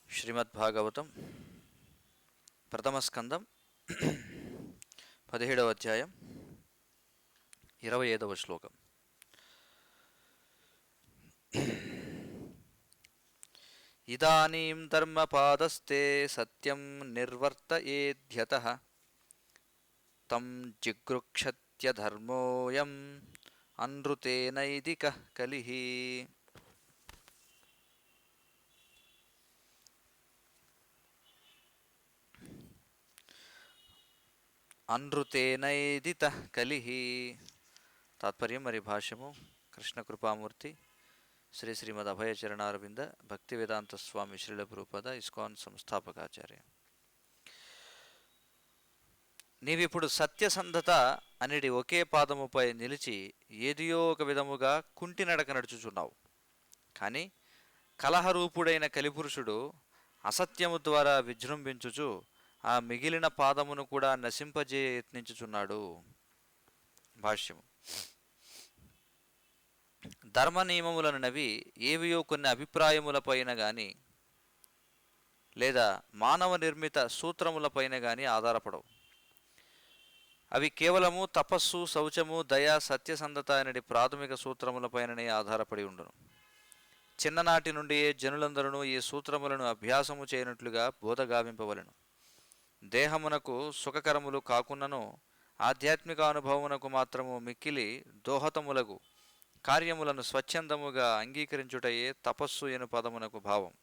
శ్రీమద్భాగవతం ప్రథమ స్కందం 17వ అధ్యాయం 25వ శ్లోకం. ఇదానీం ధర్మపాదస్తే సత్యం నిర్వర్తయేద్యతః తం జిగృక్షత్యధర్మోయం అనృతేనైదికః కలిః. అనృతేనైదిత కలిః. తాత్పర్యం మరి భాష్యము. కృష్ణ కృపామూర్తి శ్రీ శ్రీమద్ అభయచరణారవింద భక్తి వేదాంత స్వామి శ్రీల ప్రభుపాద ఇస్కాన్ సంస్థాపకాచార్య. నీవిప్పుడు సత్యసంధత అనేది ఒకే పాదముపై నిలిచి ఏదియో ఒక విధముగా కుంటి నడక నడుచుచున్నావు. కానీ కలహరూపుడైన కలిపురుషుడు అసత్యము ద్వారా విజృంభించుచు ఆ మిగిలిన పాదమును కూడా నశింపజేయ యత్నించుచున్నాడు. భాష్యము. ధర్మ నియమములనవి ఏవియో కొన్ని అభిప్రాయములపైన గాని లేదా మానవ నిర్మిత సూత్రములపైన గాని ఆధారపడవు. అవి కేవలము తపస్సు, శౌచము, దయ, సత్యసంధత అనేది ప్రాథమిక సూత్రములపైననే ఆధారపడి ఉండును. చిన్ననాటి నుండియే జనులందరూ ఈ సూత్రములను అభ్యాసము చేయనట్లుగా బోధగావింపవలెను. దేహమునకు సుఖకరములు కాకున్నను ఆధ్యాత్మిక అనుభవమునకు మాత్రము మిక్కిలి దోహతములగు కార్యములను స్వచ్ఛందముగా అంగీకరించుటయే తపస్సు ఎను పదమునకు భావం.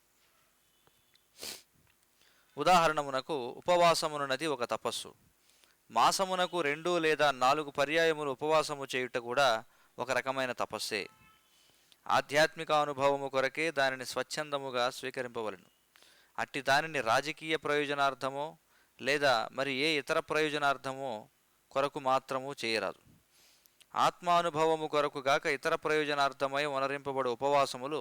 ఉదాహరణమునకు ఉపవాసమునది ఒక తపస్సు. మాసమునకు 2 లేదా 4 పర్యాయములు ఉపవాసము చేయుట కూడా ఒక రకమైన తపస్సే. ఆధ్యాత్మిక అనుభవము కొరకే దానిని స్వచ్ఛందముగా స్వీకరింపవలెను. అట్టి దానిని రాజకీయ ప్రయోజనార్థమో లేదా మరి ఏ ఇతర ప్రయోజనార్థమో కొరకు మాత్రము చేయరాదు. ఆత్మానుభవము కొరకు గాక ఇతర ప్రయోజనార్థమై వనరింపబడు ఉపవాసములు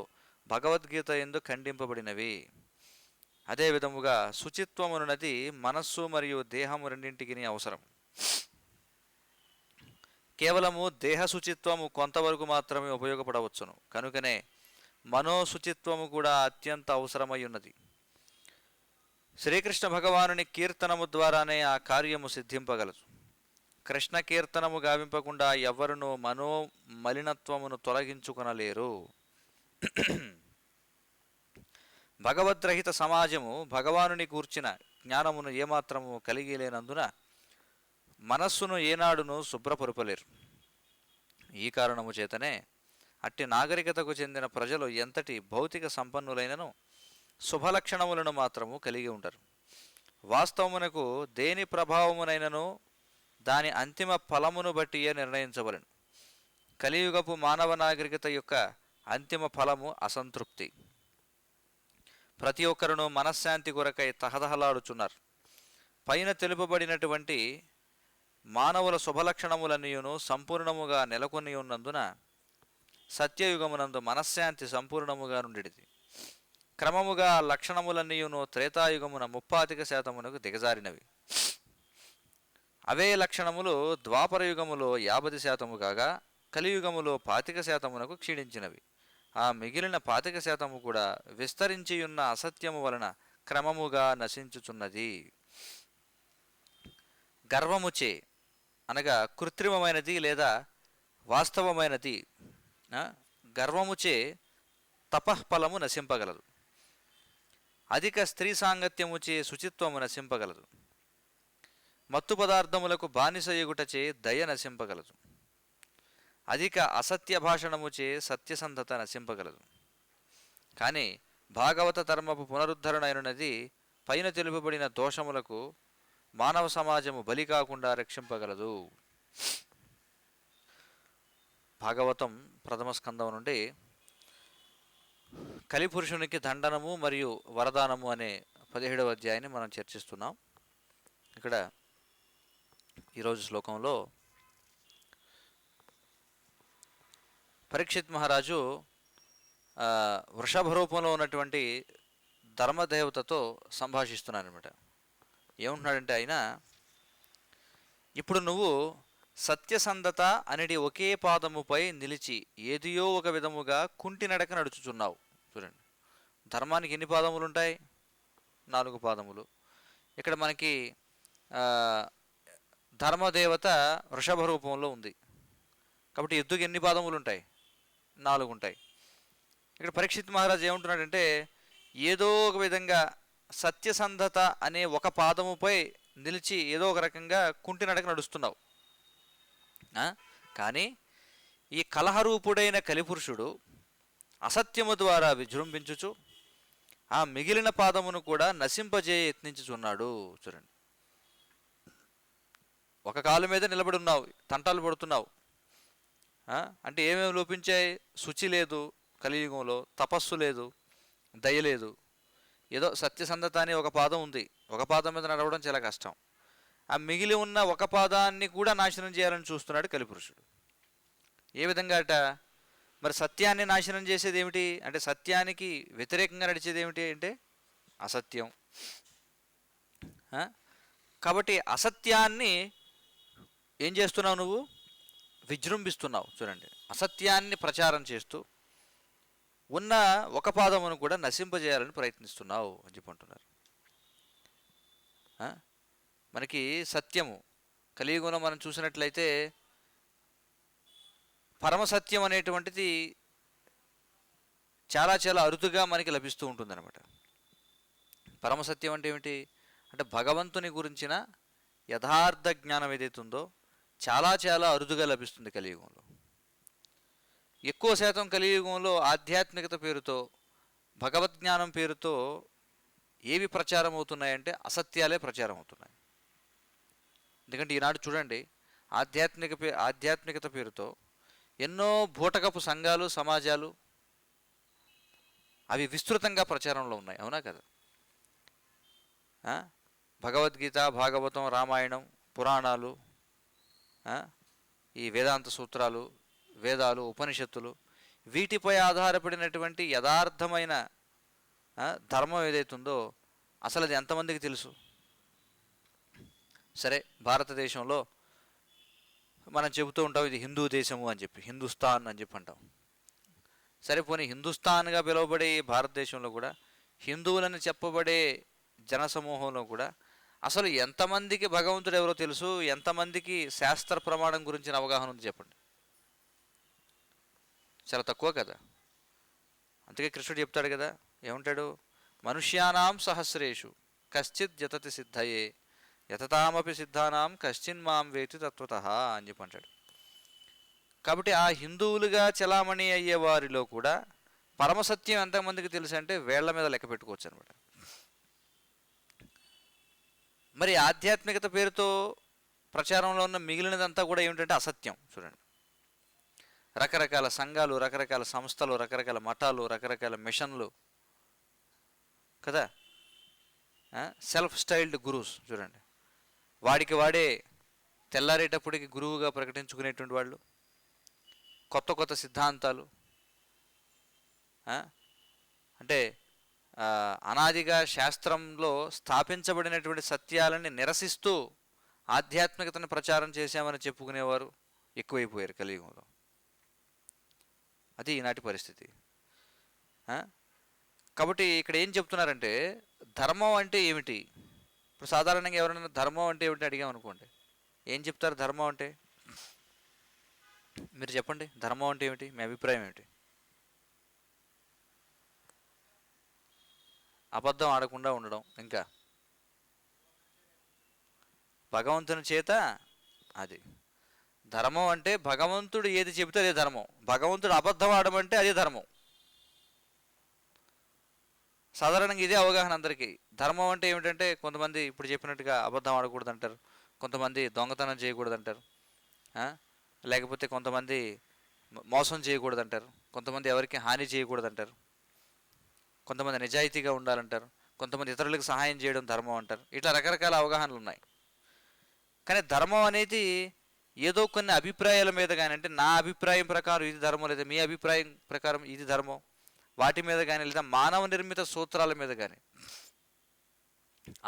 భగవద్గీత యందు ఖండింపబడినవి. అదే విధముగా శుచిత్వమునది మనస్సు మరియు దేహము రెండింటికి అవసరం. కేవలము దేహ శుచిత్వము కొంతవరకు మాత్రమే ఉపయోగపడవచ్చును. కనుకనే మనోశుచిత్వము కూడా అత్యంత అవసరమై ఉన్నది. శ్రీకృష్ణ భగవానుని కీర్తనము ద్వారానే ఆ కార్యము సిద్ధింపగలదు. కృష్ణ కీర్తనము గావింపకుండా ఎవ్వరునూ మనోమలినత్వమును తొలగించుకొనలేరు. భగవద్రహిత సమాజము భగవానుని గూర్చిన జ్ఞానమును ఏమాత్రము కలిగిలేనందున మనస్సును ఏనాడును శుభ్రపరుపలేరు. ఈ కారణము చేతనే అట్టి నాగరికతకు చెందిన ప్రజలు ఎంతటి భౌతిక సంపన్నులైనను శుభలక్షణములను మాత్రము కలిగి ఉండరు. వాస్తవమునకు దేని ప్రభావమునైనను దాని అంతిమ ఫలమును బట్టియే నిర్ణయించవలెను. కలియుగపు మానవ నాగరికత యొక్క అంతిమ ఫలము అసంతృప్తి. ప్రతి ఒక్కరును మనశ్శాంతి కొరకై తహతహలాడుచున్నారు. పైన తెలుపబడినటువంటి మానవుల శుభలక్షణములన్నీయును సంపూర్ణముగా నెలకొని ఉన్నందున సత్యయుగమునందు మనశ్శాంతి సంపూర్ణముగా నుండిది. క్రమముగా లక్షణములన్నీయును త్రేతాయుగమున 35% దిగజారినవి. అవే లక్షణములు ద్వాపరయుగములో 50% కాగా కలియుగములో 25% క్షీణించినవి. ఆ మిగిలిన 25% కూడా విస్తరించియున్న అసత్యము వలన క్రమముగా నశించుచున్నది. గర్వముచే అనగా కృత్రిమమైనది లేదా వాస్తవమైనది గర్వముచే తపఃఫలము నశింపగలదు. అధిక స్త్రీ సాంగత్యముచే శుచిత్వము నశింపగలదు. మత్తు పదార్థములకు బానిసయుగుటచే దయ నశింపగలదు. అధిక అసత్య భాషణముచే సత్యసంధత నశింపగలదు. కానీ భాగవత ధర్మపు పునరుద్ధరణ అయినది పైన తెలుపబడిన దోషములకు మానవ సమాజము బలి కాకుండా రక్షింపగలదు. భాగవతం ప్రథమ స్కందం నుండి కలిపురుషునికి దండనము మరియు వరదానము అనే 17వ అధ్యాయాన్ని మనం చర్చిస్తున్నాం. ఇక్కడ ఈరోజు శ్లోకంలో పరీక్షిత్ మహారాజు వృషభ రూపంలో ఉన్నటువంటి ధర్మదేవతతో సంభాషిస్తున్నారనమాట. ఏమంటున్నాడంటే ఆయన, ఇప్పుడు నువ్వు సత్యసంధత అనేది ఒకే పాదముపై నిలిచి ఏదియో ఒక విధముగా కుంటి నడక నడుచుచున్నావు. చూడండి, ధర్మానికి ఎన్ని పాదములు ఉంటాయి? 4 పాదములు. ఇక్కడ మనకి ఆ, ధర్మదేవత వృషభ రూపంలో ఉంది కాబట్టి ఎద్దుకి ఎన్ని పాదములు ఉంటాయి? 4 ఉంటాయి. ఇక్కడ పరీక్షిత్ మహారాజ్ ఏమంటున్నాడంటే, ఏదో ఒక విధంగా సత్యసంధత అనే ఒక పాదముపై నిలిచి ఏదో ఒక రకంగా కుంటి నడక నడుస్తున్నావు. కానీ ఈ కలహరూపుడైన కలిపురుషుడు అసత్యము ద్వారా విజృంభించుచు ఆ మిగిలిన పాదమును కూడా నశింపజేయ యత్నించుచున్నాడు. చూడండి, ఒక కాలు మీద నిలబడి ఉన్నావు, తంటాలు పడుతున్నావు. అంటే ఏమేమి లోపించాయి? శుచి లేదు కలియుగంలో, తపస్సు లేదు, దయ లేదు. ఏదో సత్యసంధత అని ఒక పాదం ఉంది, ఒక పాదం మీద నడవడం చాలా కష్టం. ఆ మిగిలి ఉన్న ఒక పాదాన్ని కూడా నాశనం చేయాలని చూస్తున్నాడు కలిపురుషుడు. ఏ విధంగా అట? మరి సత్యాన్ని నాశనం చేసేది ఏమిటి అంటే, సత్యానికి వ్యతిరేకంగా నడిచేది ఏమిటి అంటే అసత్యం. కాబట్టి అసత్యాన్ని ఏం చేస్తున్నావు? నువ్వు విజృంభిస్తున్నావు. చూడండి, అసత్యాన్ని ప్రచారం చేస్తూ ఉన్న ఒక పాదమును కూడా నశింపజేయాలని ప్రయత్నిస్తున్నావు అని చెప్పంటున్నారు. మనకి సత్యము కలియుగంలో మనం చూసినట్లయితే పరమసత్యం అనేటువంటిది చాలా చాలా అరుదుగా మనకి లభిస్తూ ఉంటుందన్నమాట. పరమసత్యం అంటే ఏమిటి అంటే, భగవంతుని గురించిన యథార్థ జ్ఞానం ఏదైతే ఉందో చాలా చాలా అరుదుగా లభిస్తుంది కలియుగంలో. ఎక్కువ శాతం కలియుగంలో ఆధ్యాత్మికత పేరుతో, భగవద్జ్ఞానం పేరుతో ఏవి ప్రచారం అవుతున్నాయంటే అసత్యాలే ప్రచారం అవుతున్నాయి. ఎందుకంటే ఈనాడు చూడండి, ఆధ్యాత్మికత పేరుతో ఎన్నో బూటకపు సంఘాలు, సమాజాలు అవి విస్తృతంగా ప్రచారంలో ఉన్నాయి. అవునా కదా? భగవద్గీత, భాగవతం, రామాయణం, పురాణాలు, ఈ వేదాంత సూత్రాలు, వేదాలు, ఉపనిషత్తులు, వీటిపై ఆధారపడినటువంటి యథార్థమైన ధర్మం ఏదైతుందో అసలు అది ఎంతమందికి తెలుసు? సరే, భారతదేశంలో మనం చెబుతూ ఉంటాం ఇది హిందూ దేశము అని చెప్పి, హిందుస్థాన్ అని చెప్పి అంటాం. సరే, పోనీ హిందుస్థాన్గా పిలువబడే భారతదేశంలో కూడా, హిందువులని చెప్పబడే జనసమూహంలో కూడా అసలు ఎంతమందికి భగవంతుడు ఎవరో తెలుసు? ఎంతమందికి శాస్త్ర ప్రమాణం గురించిన అవగాహన ఉంది చెప్పండి? చాలా తక్కువ కదా. అందుకే కృష్ణుడు చెప్తాడు కదా, ఏమంటాడు? మనుష్యానాం సహస్రేషు కశ్చిత్ జతతి సిద్ధయే యతతామపి సిద్ధానాం కశ్చిన్ మాం వేతి తత్వతః అని చెప్పి అంటాడు. కాబట్టి ఆ హిందువులుగా చలామణి అయ్యే వారిలో కూడా పరమసత్యం ఎంతమందికి తెలుసు అంటే వేళ్ల మీద లెక్క పెట్టుకోవచ్చు అనమాట. మరి ఆధ్యాత్మికత పేరుతో ప్రచారంలో ఉన్న మిగిలినదంతా కూడా ఏమిటంటే అసత్యం. చూడండి, రకరకాల సంఘాలు, రకరకాల సంస్థలు, రకరకాల మఠాలు, రకరకాల మిషన్లు కదా, సెల్ఫ్ స్టైల్డ్ గురూస్. చూడండి, వాడికి వాడే తెల్లారేటప్పటికి గురువుగా ప్రకటించుకునేటువంటి వాళ్ళు, కొత్త కొత్త సిద్ధాంతాలు, అంటే అనాదిగా శాస్త్రంలో స్థాపించబడినటువంటి సత్యాలని నిరసిస్తూ ఆధ్యాత్మికతను ప్రచారం చేశామని చెప్పుకునేవారు ఎక్కువైపోయారు కలియుగంలో. అది ఈనాటి పరిస్థితి. కాబట్టి ఇక్కడ ఏం చెప్తున్నారంటే, ధర్మం అంటే ఏమిటి? ఇప్పుడు సాధారణంగా ఎవరైనా ధర్మం అంటే ఏమిటి అడిగామనుకోండి, ఏం చెప్తారు? ధర్మం అంటే మీరు చెప్పండి, ధర్మం అంటే ఏమిటి? మీ అభిప్రాయం ఏమిటి? అబద్ధం ఆడకుండా ఉండడం, ఇంకా భగవంతుని చేత, అది ధర్మం అంటే భగవంతుడు ఏది చెబితే అదే ధర్మం. భగవంతుడు అబద్ధం ఆడమంటే అదే ధర్మం. సాధారణంగా ఇదే అవగాహన అందరికీ. ధర్మం అంటే ఏమిటంటే, కొంతమంది ఇప్పుడు చెప్పినట్టుగా అబద్ధం ఆడకూడదు అంటారు, కొంతమంది దొంగతనం చేయకూడదు అంటారు, లేకపోతే కొంతమంది మోసం చేయకూడదు అంటారు, కొంతమంది ఎవరికి హాని చేయకూడదు అంటారు, కొంతమంది నిజాయితీగా ఉండాలంటారు, కొంతమంది ఇతరులకు సహాయం చేయడం ధర్మం అంటారు. ఇట్లా రకరకాల అవగాహనలు ఉన్నాయి. కానీ ధర్మం అనేది ఏదో కొన్ని అభిప్రాయాల మీద కానీ, అంటే నా అభిప్రాయం ప్రకారం ఇది ధర్మం, లేదా మీ అభిప్రాయం ప్రకారం ఇది ధర్మం, వాటి మీద కానీ, లేదా మానవ నిర్మిత సూత్రాల మీద కానీ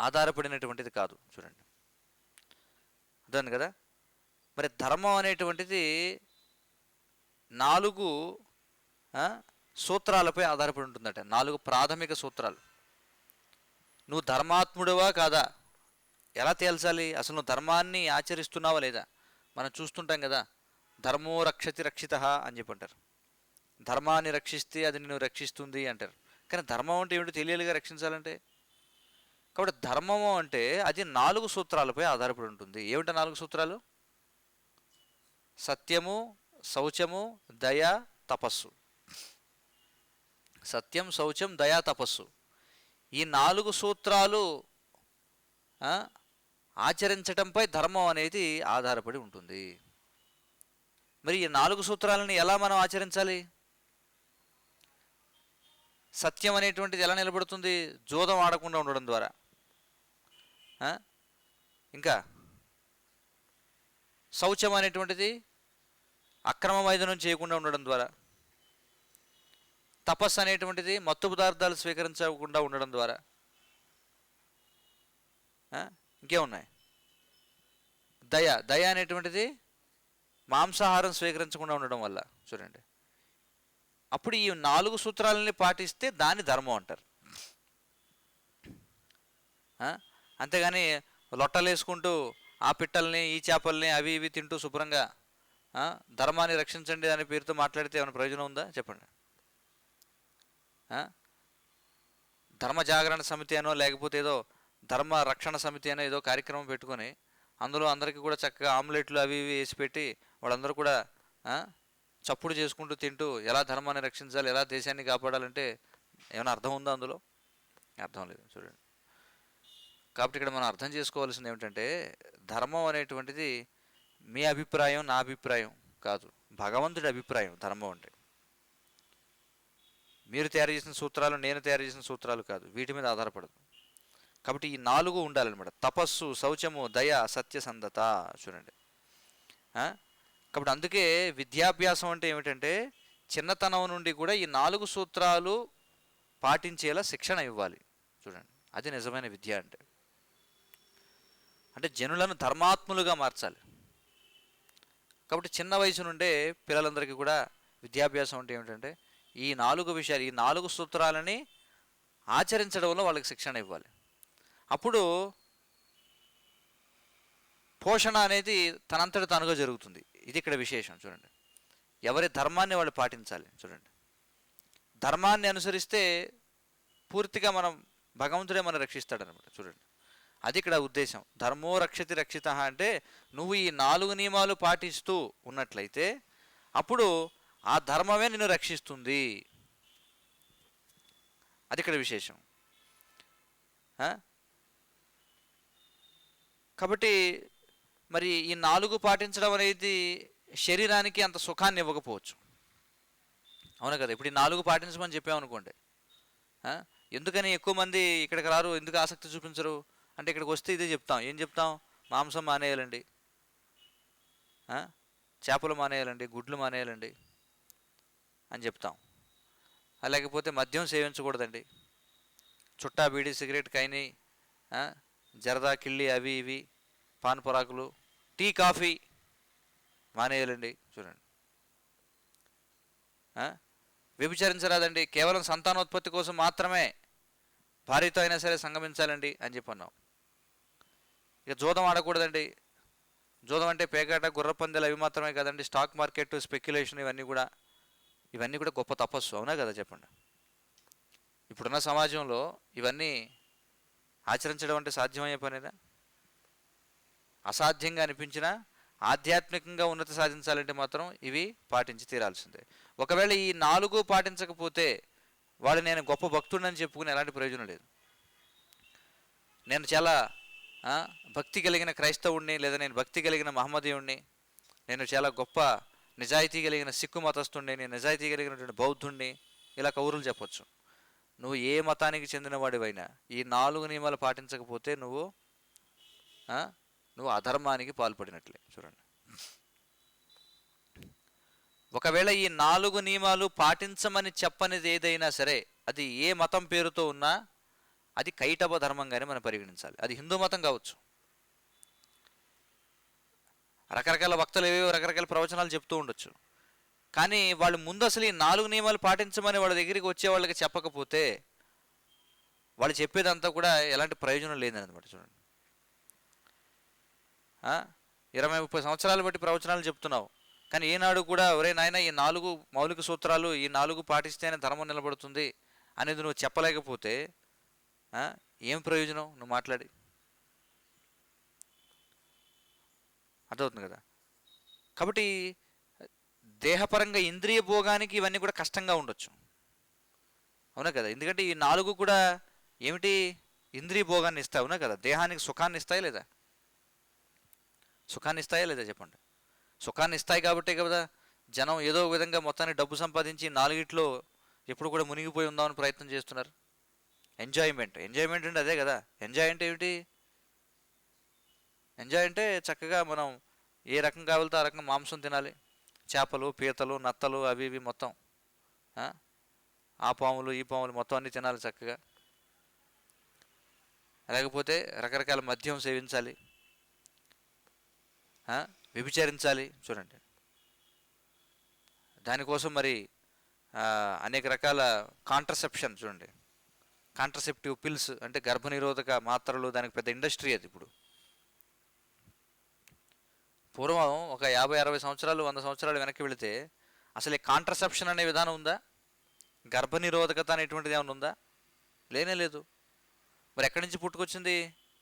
ఆధారపడినటువంటిది కాదు. చూడండి, అర్థం కదా. మరి ధర్మం అనేటువంటిది 4 ఆ, సూత్రాలపై ఆధారపడి ఉంటుందట. 4 ప్రాథమిక సూత్రాలు. నువ్వు ధర్మాత్ముడివా కాదా ఎలా తేల్చాలి? అసలు నువ్వు ధర్మాన్ని ఆచరిస్తున్నావా లేదా? మనం చూస్తుంటాం కదా, ధర్మో రక్షతి రక్షిత అని చెప్పి అంటారు. ధర్మాన్ని రక్షిస్తే అది నిన్ను రక్షిస్తుంది అంటారు. కానీ ధర్మం అంటే ఏమిటో తెలియాలిగా రక్షించాలంటే. కాబట్టి ధర్మము అంటే అది 4 సూత్రాలపై ఆధారపడి ఉంటుంది. ఏమిటో 4 సూత్రాలు? సత్యము, శౌచము, దయ, తపస్సు. సత్యం, శౌచం, దయ, తపస్సు. ఈ 4 సూత్రాలు ఆచరించటంపై ధర్మం అనేది ఆధారపడి ఉంటుంది. మరి ఈ 4 సూత్రాలని ఎలా మనం ఆచరించాలి? సత్యం అనేటువంటిది ఎలా నిలబడుతుంది? జూదం ఆడకుండా ఉండడం ద్వారా. ఇంకా శౌచం అనేటువంటిది అక్రమ మైదనం చేయకుండా ఉండడం ద్వారా. తపస్సు అనేటువంటిది మత్తు పదార్థాలు స్వీకరించకుండా ఉండడం ద్వారా. ఇంకేమున్నాయి? దయ. దయ అనేటువంటిది మాంసాహారం స్వీకరించకుండా ఉండడం వల్ల. చూడండి, అప్పుడు ఈ 4 సూత్రాలని పాటిస్తే దాన్ని ధర్మం అంటారు. అంతేగాని లొట్టలేసుకుంటూ ఆ పిట్టల్ని, ఈ చేపల్ని, అవి ఇవి తింటూ శుభ్రంగా ధర్మాన్ని రక్షించండి అనే పేరుతో మాట్లాడితే ఏమైనా ప్రయోజనం ఉందా? చెప్పండి. ధర్మ జాగరణ సమితి అనో, లేకపోతే ఏదో ధర్మ రక్షణ సమితి అనో ఏదో కార్యక్రమం పెట్టుకొని అందులో అందరికీ కూడా చక్కగా ఆమ్లెట్లు అవి ఇవి వేసి పెట్టి వాళ్ళందరూ కూడా చప్పుడు చేసుకుంటూ తింటూ ఎలా ధర్మాన్ని రక్షించాలి, ఎలా దేశాన్ని కాపాడాలంటే ఏమైనా అర్థం ఉందా అందులో? అర్థం లేదు. చూడండి, కాబట్టి ఇక్కడ మనం అర్థం చేసుకోవాల్సింది ఏమిటంటే, ధర్మం అనేటువంటిది మీ అభిప్రాయం, నా అభిప్రాయం కాదు, భగవంతుడి అభిప్రాయం. ధర్మం అంటే మీరు తయారు చేసిన సూత్రాలు, నేను తయారు చేసిన సూత్రాలు కాదు, వీటి మీద ఆధారపడదు. కాబట్టి ఈ 4 ఉండాలన్నమాట: తపస్సు, శౌచము, దయ, సత్యసంధత. చూడండి, కాబట్టి అందుకే విద్యాభ్యాసం అంటే ఏమిటంటే, చిన్నతనం నుండి కూడా ఈ 4 సూత్రాలు పాటించేలా శిక్షణ ఇవ్వాలి. చూడండి, అది నిజమైన విద్య అంటే. అంటే జనులను ధర్మాత్ములుగా మార్చాలి. కాబట్టి చిన్న వయసు నుండే పిల్లలందరికీ కూడా విద్యాభ్యాసం అంటే ఏమిటంటే, ఈ 4 విషయాలు, ఈ 4 సూత్రాలని ఆచరించడంలో వాళ్ళకి శిక్షణ ఇవ్వాలి. అప్పుడు పోషణ అనేది తనంతట తానుగా జరుగుతుంది. ఇది ఇక్కడ విశేషం. చూడండి, ఎవరి ధర్మాన్ని వాళ్ళు పాటించాలి. చూడండి, ధర్మాన్ని అనుసరిస్తే పూర్తిగా మనం భగవంతుడే మనం రక్షిస్తాడనమాట. చూడండి, అది ఇక్కడ ఉద్దేశం. ధర్మో రక్షతి రక్షిత అంటే నువ్వు ఈ 4 నియమాలు పాటిస్తూ ఉన్నట్లయితే అప్పుడు ఆ ధర్మమే నిన్ను రక్షిస్తుంది. అది ఇక్కడ విశేషం. కాబట్టి మరి ఈ 4 పాటించడం అనేది శరీరానికి అంత సుఖాన్ని ఇవ్వకపోవచ్చు. అవును కదా? ఇప్పుడు ఈ 4 పాటించమని చెప్పామనుకోండి, ఎందుకని ఎక్కువ మంది ఇక్కడికి రారు, ఎందుకు ఆసక్తి చూపించరు అంటే, ఇక్కడికి వస్తే ఇదే చెప్తాం. ఏం చెప్తాం? మాంసం మానేయాలండి, చేపలు మానేయాలండి, గుడ్లు మానేయాలండి అని చెప్తాం. లేకపోతే మద్యం సేవించకూడదండి, చుట్టా, బీడీ, సిగరెట్, కైని, జరదా, కిళ్ళి, అవి ఇవి, పాన్ పరాకులు, టీ, కాఫీ మానేయాలండి. చూడండి, వ్యభిచరించరాదండి, కేవలం సంతానోత్పత్తి కోసం మాత్రమే భార్యతో అయినా సరే సంగమించాలండి అని చెప్పన్నాం. ఇక జూదం ఆడకూడదండి. జూదం అంటే పేకాట, గుర్రపందాలు అవి మాత్రమే కదండి, స్టాక్ మార్కెట్, స్పెక్యులేషన్, ఇవన్నీ కూడా గొప్ప తపస్సు. అవునా కదా? చెప్పండి. ఇప్పుడున్న సమాజంలో ఇవన్నీ ఆచరించడం అంటే సాధ్యమయ్యే పనేనా? అసాధ్యంగా అనిపించినా ఆధ్యాత్మికంగా ఉన్నతి సాధించాలంటే మాత్రం ఇవి పాటించి తీరాల్సిందే. ఒకవేళ ఈ 4 పాటించకపోతే వాడు నేను గొప్ప భక్తుడిని చెప్పుకుని ఎలాంటి ప్రయోజనం లేదు. నేను చాలా భక్తి కలిగిన క్రైస్తవుడిని, లేదా నేను భక్తి కలిగిన మహమ్మదీయుడిని, నేను చాలా గొప్ప నిజాయితీ కలిగిన సిక్కు మతస్థుడిని, నేను నిజాయితీ కలిగినటువంటి బౌద్ధుడిని, ఇలా కౌరులు చెప్పొచ్చు. నువ్వు ఏ మతానికి చెందినవాడివైనా ఈ 4 నియమాలు పాటించకపోతే నువ్వు అధర్మానికి పాల్పడినట్లే. చూడండి, ఒకవేళ ఈ 4 నియమాలు పాటించమని చెప్పనిది ఏదైనా సరే, అది ఏ మతం పేరుతో ఉన్నా అది కైటభ ధర్మంగానే మనం పరిగణించాలి. అది హిందూ మతం కావచ్చు, రకరకాల వక్తలు ఏవేవో రకరకాల ప్రవచనాలు చెప్తూ ఉండొచ్చు. కానీ వాళ్ళు ముందు అసలు ఈ 4 నియమాలు పాటించమని వాళ్ళ దగ్గరికి వచ్చే వాళ్ళకి చెప్పకపోతే వాళ్ళు చెప్పేదంతా కూడా ఎలాంటి ప్రయోజనం లేదన్నమాట. చూడండి, 20-30 సంవత్సరాలు బట్టి ప్రవచనాలు చెప్తున్నావు, కానీ ఏనాడు కూడా ఒరే నాయన ఈ 4 మౌలిక సూత్రాలు, ఈ 4 పాటిస్తేనే ధర్మం నిలబడుతుంది అనేది నువ్వు చెప్పలేకపోతే ఏం ప్రయోజనం నువ్వు మాట్లాడి? అర్థమవుతుంది కదా. కాబట్టి దేహపరంగా ఇంద్రియ భోగానికి ఇవన్నీ కూడా కష్టంగా ఉండొచ్చు, అవునా కదా. ఎందుకంటే ఈ 4 కూడా ఏమిటి? ఇంద్రియ భోగాన్ని ఇస్తాయి, అవునా కదా. దేహానికి సుఖాన్ని ఇస్తాయి లేదా? సుఖాన్ని ఇస్తాయా లేదా చెప్పండి? సుఖాన్ని ఇస్తాయి కాబట్టే కదా జనం ఏదో ఒక విధంగా మొత్తాన్ని డబ్బు సంపాదించి 4గిట్లో ఎప్పుడు కూడా మునిగిపోయి ఉందామని ప్రయత్నం చేస్తున్నారు. ఎంజాయ్మెంట్ అంటే అదే కదా. ఎంజాయ్ అంటే ఏమిటి? ఎంజాయ్ అంటే చక్కగా మనం ఏ రకం కావాలితే ఆ రకంగా మాంసం తినాలి, చేపలు, పీతలు, నత్తలు, అవి ఇవి మొత్తం, ఆ పాములు ఈ పాములు మొత్తం అన్నీ తినాలి చక్కగా. లేకపోతే రకరకాల మద్యం సేవించాలి, వ్యభిచరించాలి. చూడండి, దానికోసం మరి అనేక రకాల కాంట్రసెప్షన్, చూడండి కాంట్రసెప్టివ్ పిల్స్ అంటే గర్భనిరోధక మాత్రలు, దానికి పెద్ద ఇండస్ట్రీ అది. ఇప్పుడు పూర్వం ఒక 50-60 సంవత్సరాలు 100 సంవత్సరాలు వెనక్కి వెళితే అసలు ఈ కాంట్రసెప్షన్ అనే విధానం ఉందా? గర్భనిరోధకత అనేటువంటిది ఏమైనా ఉందా? లేనే లేదు. మరి ఎక్కడి నుంచి పుట్టుకొచ్చింది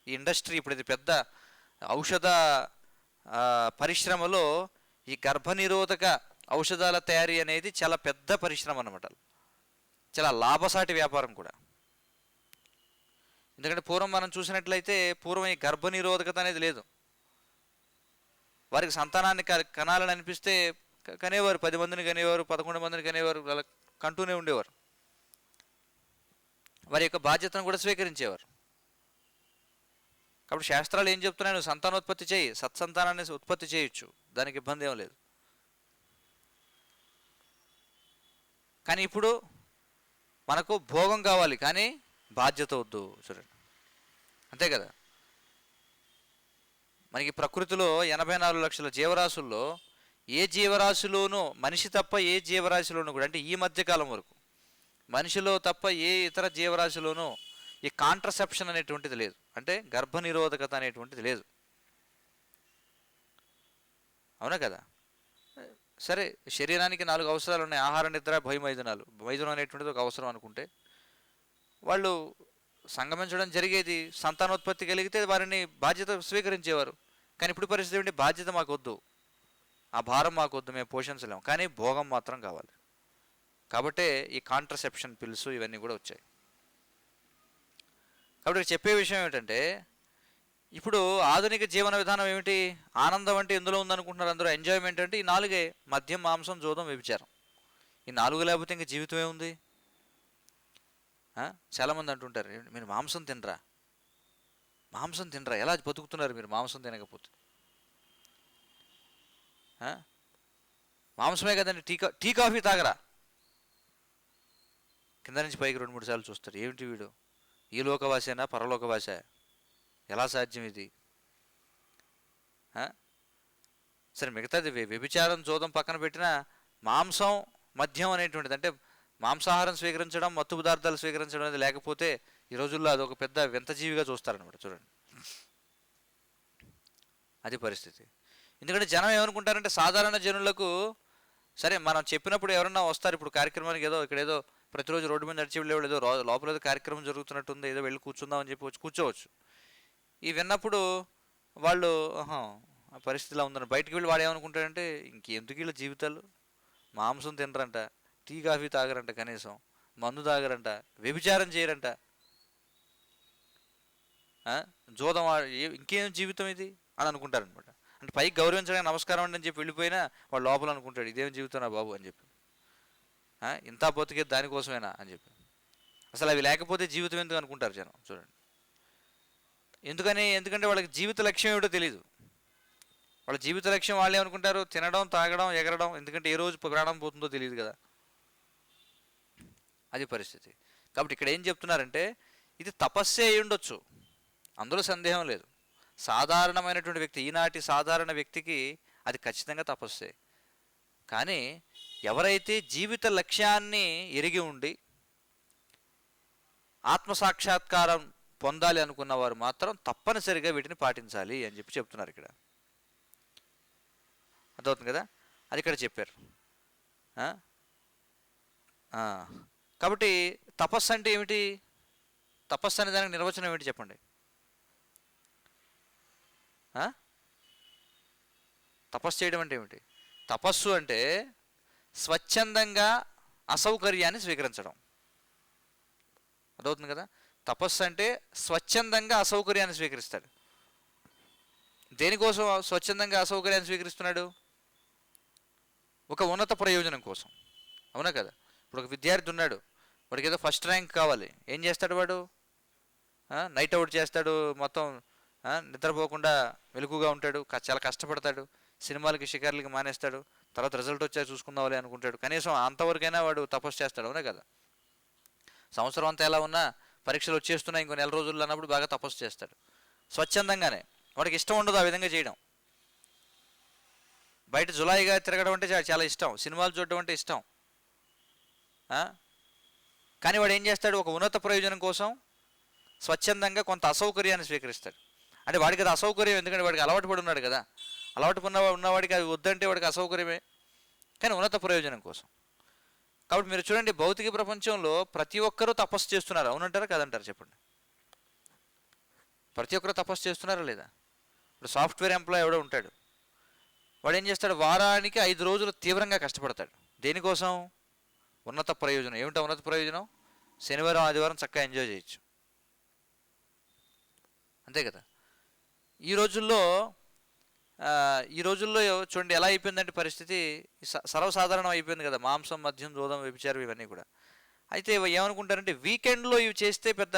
ఈ ఇండస్ట్రీ? ఇప్పుడు ఇది పెద్ద ఔషధ పరిశ్రమలో ఈ గర్భనిరోధక ఔషధాల తయారీ అనేది చాలా పెద్ద పరిశ్రమ అన్నమాట, చాలా లాభసాటి వ్యాపారం కూడా. ఎందుకంటే పూర్వం మనం చూసినట్లయితే పూర్వం ఈ గర్భనిరోధకత అనేది లేదు. వారికి సంతానాన్ని కనాలని అనిపిస్తే కనేవారు, 10 మందిని కనేవారు, 11 మందిని కనేవారు, అలా కంటూనే ఉండేవారు. వారి యొక్క బాధ్యతను కూడా స్వీకరించేవారు. కాబట్టి శాస్త్రాలు ఏం చెప్తున్నాయి? నువ్వు సంతానోత్పత్తి చేయి, సత్సంతానాన్ని ఉత్పత్తి చేయొచ్చు, దానికి ఇబ్బంది ఏం లేదు. కానీ ఇప్పుడు మనకు భోగం కావాలి కానీ బాధ్యత వద్దు. చూడండి, అంతే కదా. మనకి ప్రకృతిలో 84 లక్షల జీవరాశుల్లో ఏ జీవరాశిలోనూ, మనిషి తప్ప ఏ జీవరాశిలోనూ కూడా, అంటే ఈ మధ్యకాలం వరకు మనిషిలో తప్ప ఏ ఇతర జీవరాశిలోనూ ఈ కాంట్రసెప్షన్ అనేటువంటిది లేదు, అంటే గర్భనిరోధకత అనేటువంటిది లేదు, అవునా కదా. సరే, శరీరానికి 4 అవసరాలు ఉన్నాయి, ఆహార, నిద్ర, భయమైదునాలు. మైదునం అనేటువంటిది ఒక అవసరం అనుకుంటే వాళ్ళు సంగమించడం జరిగేది, సంతానోత్పత్తి కలిగితే వారిని బాధ్యత స్వీకరించేవారు. కానీ ఇప్పుడు పరిస్థితి ఏంటి? బాధ్యత మాకు వద్దు, ఆ భారం మాకు వద్దు, మేము పోషించలేము, కానీ భోగం మాత్రం కావాలి. కాబట్టే ఈ కాంట్రసెప్షన్ పిల్స్ ఇవన్నీ కూడా వచ్చాయి. కాబట్టి చెప్పే విషయం ఏమిటంటే, ఇప్పుడు ఆధునిక జీవన విధానం ఏమిటి? ఆనందం అంటే ఎందులో ఉందనుకుంటున్నారు అందరూ? ఎంజాయ్మెంట్ అంటే ఈ 4 మద్యం, మాంసం, జూదం, వ్యభిచారం. ఈ 4 లేకపోతే ఇంక జీవితం ఏముంది? చాలామంది అంటుంటారు, మీరు మాంసం తినరా, మాంసం తినరా, ఎలా బతుకుతున్నారు మీరు మాంసం తినకపోతే? మాంసమే కదండి, టీ కాఫీ తాగరా. కింద నుంచి పైకి 2-3 సార్లు చూస్తారు, ఏమిటి వీడు, ఈ లోకవాసేనా పరలోకవాస, ఎలా సాధ్యం ఇది? సరే, మిగతాది వ్యభిచారం, జోదం పక్కన పెట్టిన మాంసం, మద్యం అనేటువంటిది, అంటే మాంసాహారం స్వీకరించడం, మత్తు పదార్థాలు స్వీకరించడం అనేది లేకపోతే ఈ రోజుల్లో అది ఒక పెద్ద వింత జీవిగా చూస్తారనమాట. చూడండి, అది పరిస్థితి. ఎందుకంటే జనం ఏమనుకుంటారంటే, సాధారణ జనులకు సరే మనం చెప్పినప్పుడు ఎవరన్నా వస్తారు, ఇప్పుడు కార్యక్రమానికి ఏదో ఇక్కడేదో ప్రతిరోజు రోడ్డు మీద నడిచి వెళ్ళేవాళ్ళు ఏదో లోపల ఏదో కార్యక్రమం జరుగుతున్నట్టుంది, ఏదో వెళ్ళి కూర్చుందాం అని చెప్పి వచ్చి కూర్చోవచ్చు. ఈ విన్నప్పుడు వాళ్ళు ఆ పరిస్థితిలో ఉందని బయటికి వెళ్ళి వాడు ఏమనుకుంటాడంటే, ఇంకెందుకు వీళ్ళ జీవితాలు, మాంసం తినరంట, టీ కాఫీ తాగరంట, కనీసం మందు తాగరంట, వ్యభిచారం చేయరంట, జోదం, ఇంకేం జీవితం ఇది అని అనుకుంటారనమాట. అంటే పైకి గౌరవించడానికి నమస్కారం అండి అని చెప్పి వెళ్ళిపోయినా వాడు లోపల అనుకుంటాడు, ఇదేం జీవితం నా బాబు అని చెప్పి, ఇంత బతికేది దానికోసమేనా అని చెప్పి. అసలు అవి లేకపోతే జీవితం ఎందుకు అనుకుంటారు జనం. చూడండి, ఎందుకంటే వాళ్ళకి జీవిత లక్ష్యం ఏమిటో తెలియదు. వాళ్ళ జీవిత లక్ష్యం వాళ్ళు ఏమనుకుంటారు? తినడం, తాగడం, ఎగరడం. ఎందుకంటే ఏ రోజు ప్రాణం పోతుందో తెలియదు కదా, అది పరిస్థితి. కాబట్టి ఇక్కడ ఏం చెప్తున్నారంటే, ఇది తపస్సే అయి ఉండొచ్చు, అందులో సందేహం లేదు. సాధారణమైనటువంటి వ్యక్తి, ఈనాటి సాధారణ వ్యక్తికి అది ఖచ్చితంగా తపస్సే. కానీ ఎవరైతే జీవిత లక్ష్యాన్ని ఎరిగి ఉండి ఆత్మసాక్షాత్కారం పొందాలి అనుకున్న వారు మాత్రం తప్పనిసరిగా వీటిని పాటించాలి అని చెప్పి చెప్తున్నారు ఇక్కడ. అర్థమవుతుంది కదా, అది ఇక్కడ చెప్పారు. కాబట్టి తపస్సు అంటే ఏమిటి? తపస్సు అనే దానికి నిర్వచనం ఏమిటి చెప్పండి? తపస్సు చేయడం అంటే ఏమిటి? తపస్సు అంటే స్వచ్ఛందంగా అసౌకర్యాన్ని స్వీకరించడం. అదవుతుంది కదా. తపస్సు అంటే స్వచ్ఛందంగా అసౌకర్యాన్ని స్వీకరిస్తాడు. దేనికోసం స్వచ్ఛందంగా అసౌకర్యాన్ని స్వీకరిస్తున్నాడు? ఒక ఉన్నత ప్రయోజనం కోసం, అవునా కదా. ఇప్పుడు ఒక విద్యార్థి ఉన్నాడు, వాడికి ఏదో ఫస్ట్ ర్యాంక్ కావాలి. ఏం చేస్తాడు వాడు? నైట్ అవుట్ చేస్తాడు, మొత్తం నిద్రపోకుండా వెలుగుగా ఉంటాడు, చాలా కష్టపడతాడు, సినిమాలకి షికార్లకి మానేస్తాడు, తర్వాత రిజల్ట్ వచ్చా చూసుకుందామని అనుకుంటాడు. కనీసం అంతవరకైనా వాడు తపస్సు చేస్తాడు, అవునా కదా. సంవత్సరం అంతా ఎలా ఉన్నా పరీక్షలు వచ్చేస్తున్నాయి ఇంకో నెల రోజుల్లో అన్నప్పుడు బాగా తపస్సు చేస్తాడు స్వచ్ఛందంగానే. వాడికి ఇష్టం ఉండదు ఆ విధంగా చేయడం. బయట జులాయిగా తిరగడం అంటే చాలా ఇష్టం, సినిమాలు చూడడం అంటే ఇష్టం. కానీ వాడు ఏం చేస్తాడు? ఒక ఉన్నత ప్రయోజనం కోసం స్వచ్ఛందంగా కొంత అసౌకర్యాన్ని స్వీకరిస్తాడు. అంటే వాడికి అది అసౌకర్యం, ఎందుకంటే వాడికి అలవాటు పడి ఉన్నాడు కదా. అలవాటు ఉన్నవాడికి అది వద్దంటే వాడికి అసౌకర్యమే, కానీ ఉన్నత ప్రయోజనం కోసం. కాబట్టి మీరు చూడండి, భౌతిక ప్రపంచంలో ప్రతి ఒక్కరూ తపస్సు చేస్తున్నారు, అవునంటారా కాదంటారా చెప్పండి? ప్రతి ఒక్కరూ తపస్సు చేస్తున్నారా లేదా? ఇప్పుడు సాఫ్ట్వేర్ ఎంప్లాయ్ ఎవడో ఉంటాడు, వాడు ఏం చేస్తాడు? వారానికి 5 రోజులు తీవ్రంగా కష్టపడతాడు. దేనికోసం? ఉన్నత ప్రయోజనం. ఏమిటో ఉన్నత ప్రయోజనం? శనివారం ఆదివారం చక్కగా ఎంజాయ్ చేయొచ్చు, అంతే కదా. ఈ రోజుల్లో చూడండి ఎలా అయిపోయిందంటే పరిస్థితి సర్వసాధారణం అయిపోయింది కదా. మాంసం, మద్యం, జూదం, వ్యభిచారం ఇవన్నీ కూడా. అయితే ఏమనుకుంటారంటే వీకెండ్లో ఇవి చేస్తే పెద్ద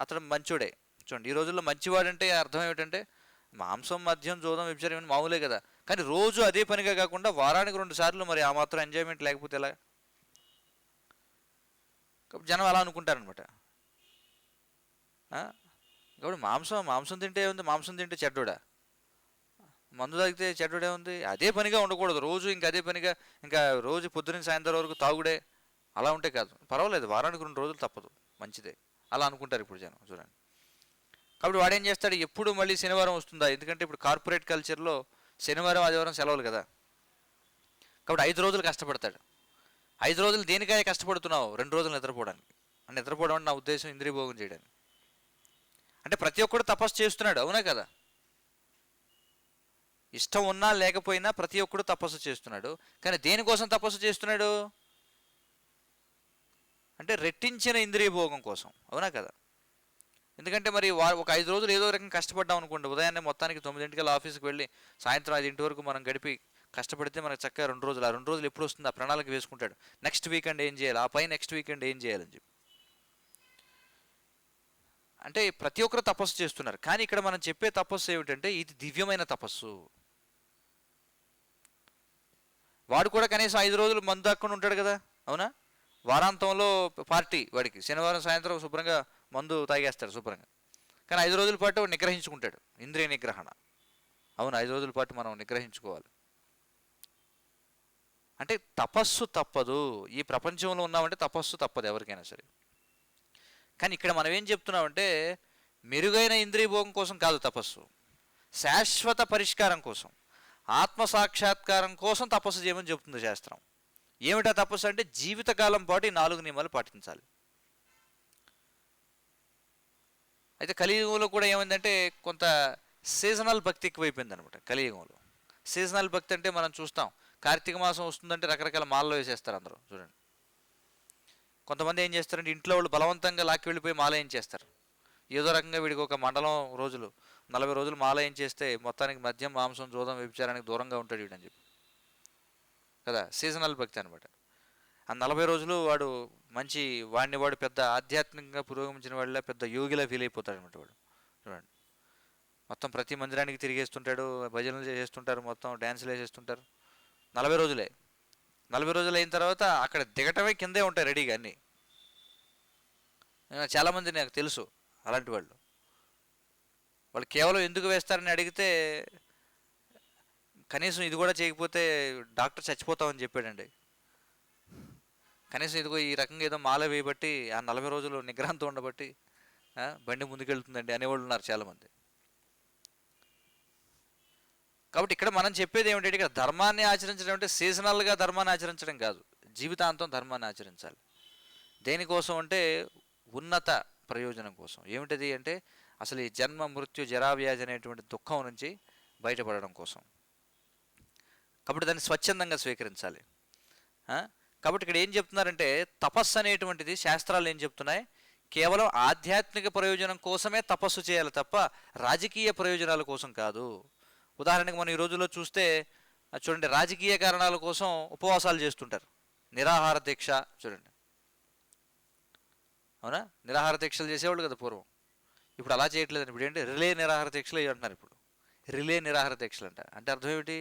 అతడు మంచోడే. చూడండి, ఈ రోజుల్లో మంచివాడంటే అర్థం ఏమిటంటే మాంసం, మద్యం, జూదం, వ్యభిచారం ఇవన్నీ మామూలే కదా. కానీ రోజు అదే పనిగా కాకుండా వారానికి 2 సార్లు మరి ఆ మాత్రం ఎంజాయ్మెంట్ లేకపోతే ఎలా? కాబట్టి జనం అలా అనుకుంటారనమాట. కాబట్టి మాంసం తింటే ఉంది, మాంసం తింటే చెడ్డోడా? మందు తాగితే చెడ్డోడే ఉంది? అదే పనిగా ఉండకూడదు రోజు, ఇంకా అదే పనిగా ఇంకా రోజు పొద్దున్న సాయంత్రం వరకు తాగుడే, అలా ఉంటే కాదు. పర్వాలేదు, వారానికి 2 రోజులు తప్పదు, మంచిదే, అలా అనుకుంటారు ఇప్పుడు జనం. చూడండి, కాబట్టి వాడేం చేస్తాడు? ఎప్పుడు మళ్ళీ శనివారం వస్తుందా? ఎందుకంటే ఇప్పుడు కార్పొరేట్ కల్చర్లో శనివారం ఆదివారం సెలవులు కదా. కాబట్టి 5 రోజులు కష్టపడతాడు. 5 రోజులు దేనికాయ కష్టపడుతున్నావు? 2 రోజులు నిద్రపోవడానికి. నిద్రపోవడం అంటే నా ఉద్దేశం ఇంద్రియభోగం చేయడానికి. అంటే ప్రతి ఒక్కడు తపస్సు చేస్తున్నాడు, అవునా కదా. ఇష్టం ఉన్నా లేకపోయినా ప్రతి ఒక్కడు తపస్సు చేస్తున్నాడు. కానీ దేనికోసం తపస్సు చేస్తున్నాడు? అంటే రెట్టించిన ఇంద్రియ భోగం కోసం, అవునా కదా. ఎందుకంటే మరి ఒక 5 రోజులు ఏదో రకంగా కష్టపడ్డాం అనుకోండి, ఉదయాన్నే మొత్తానికి 9 ఆఫీస్కి వెళ్ళి సాయంత్రం 5 వరకు మనం గడిపి కష్టపడితే మనకు చక్కగా 2 రోజులు, ఆ 2 రోజులు ఎప్పుడు వస్తుంది ఆ ప్రణాళిక వేసుకుంటాడు. నెక్స్ట్ వీకెండ్ ఏం చేయాలి, ఆ పై నెక్స్ట్ వీకెండ్ ఏం చేయాలని చెప్పి. అంటే ప్రతి ఒక్కరు తపస్సు చేస్తున్నారు. కానీ ఇక్కడ మనం చెప్పే తపస్సు ఏమిటంటే ఇది దివ్యమైన తపస్సు. వాడు కూడా కనీసం 5 రోజులు మందు దాక్కుని ఉంటాడు కదా, అవునా. వారాంతంలో పార్టీ, వాడికి శనివారం సాయంత్రం శుభ్రంగా మందు తాగేస్తాడు శుభ్రంగా. కానీ 5 రోజుల పాటు నిగ్రహించుకుంటాడు, ఇంద్రియ నిగ్రహణ. అవును, 5 రోజుల పాటు మనం నిగ్రహించుకోవాలి. అంటే తపస్సు తప్పదు. ఈ ప్రపంచంలో ఉన్నామంటే తపస్సు తప్పదు ఎవరికైనా సరే. కానీ ఇక్కడ మనం ఏం చెప్తున్నామంటే మెరుగైన ఇంద్రియ భోగం కోసం కాదు తపస్సు, శాశ్వత పరిష్కారం కోసం, ఆత్మసాక్షాత్కారం కోసం తపస్సు చేయమని చెబుతుంది శాస్త్రం. ఏమిటా తపస్సు అంటే జీవితకాలం పాటు ఈ 4 నియమాలు పాటించాలి. అయితే కలియుగంలో కూడా ఏమైందంటే కొంత సీజనల్ భక్తి ఎక్కువైపోయింది అనమాట. కలియుగంలో సీజనల్ భక్తి అంటే మనం చూస్తాం, కార్తీక మాసం వస్తుందంటే రకరకాల మాలలో వేసేస్తారు అందరూ. చూడండి, కొంతమంది ఏం చేస్తారంటే ఇంట్లో వాళ్ళు బలవంతంగా లాక్కి వెళ్ళిపోయి మాల ఏం చేస్తారు. ఏదో రకంగా వీడికి ఒక మండలం రోజులు 40 రోజులు మాల ఏం చేస్తే మొత్తానికి మద్యం, మాంసం, జూదం, వ్యభిచారానికి దూరంగా ఉంటాడు వీడని చెప్పి కదా. సీజనల్ భక్తి అనమాట. ఆ 40 రోజులు వాడు మంచి వాడు పెద్ద ఆధ్యాత్మికంగా పురోగమించిన వాళ్ళ పెద్ద యోగిలా ఫీల్ అయిపోతాడు అనమాట వాడు. చూడండి, మొత్తం ప్రతి మందిరానికి తిరిగేస్తుంటాడు, భజనలు చేసేస్తుంటారు, మొత్తం డ్యాన్సులు వేసేస్తుంటారు. 40 రోజులే. 40 రోజులు అయిన తర్వాత అక్కడ దిగటమే కిందే ఉంటాయి రెడీగా అన్నీ. చాలామంది నాకు తెలుసు అలాంటి వాళ్ళు. వాళ్ళు కేవలం ఎందుకు వేస్తారని అడిగితే కనీసం ఇది కూడా చేయకపోతే డాక్టర్ చచ్చిపోతామని చెప్పాడండి. కనీసం ఇదిగో ఈ రకంగా ఏదో మాల వేయబట్టి ఆ 40 రోజులు నిగ్రహంతో ఉండబట్టి బండి ముందుకెళ్తుందండి అనేవాళ్ళు ఉన్నారు చాలామంది. కాబట్టి ఇక్కడ మనం చెప్పేది ఏమిటంటే, ఇక్కడ ధర్మాన్ని ఆచరించడం అంటే సీజనల్గా ధర్మాన్ని ఆచరించడం కాదు, జీవితాంతం ధర్మాన్ని ఆచరించాలి. దేనికోసం అంటే ఉన్నత ప్రయోజనం కోసం. ఏమిటది అంటే అసలు ఈ జన్మ మృత్యు జరావ్యాధి అనేటువంటి దుఃఖం నుంచి బయటపడడం కోసం. కాబట్టి దాన్ని స్వచ్ఛందంగా స్వీకరించాలి. కాబట్టి ఇక్కడ ఏం చెప్తున్నారంటే, తపస్సు అనేటువంటిది శాస్త్రాలు ఏం చెప్తున్నాయి, కేవలం ఆధ్యాత్మిక ప్రయోజనం కోసమే తపస్సు చేయాలి తప్ప రాజకీయ ప్రయోజనాల కోసం కాదు. ఉదాహరణకు మనం ఈ రోజుల్లో చూస్తే చూడండి, రాజకీయ కారణాల కోసం ఉపవాసాలు చేస్తుంటారు, నిరాహార దీక్ష చూడండి, అవునా? నిరాహార దీక్షలు చేసేవాళ్ళు కదా పూర్వం, ఇప్పుడు అలా చేయట్లేదండి. ఇప్పుడు ఏంటి రిలే నిరాహార దీక్షలు అంటున్నారు. ఇప్పుడు రిలే నిరాహార దీక్షలు అంటే అర్థం ఏమిటి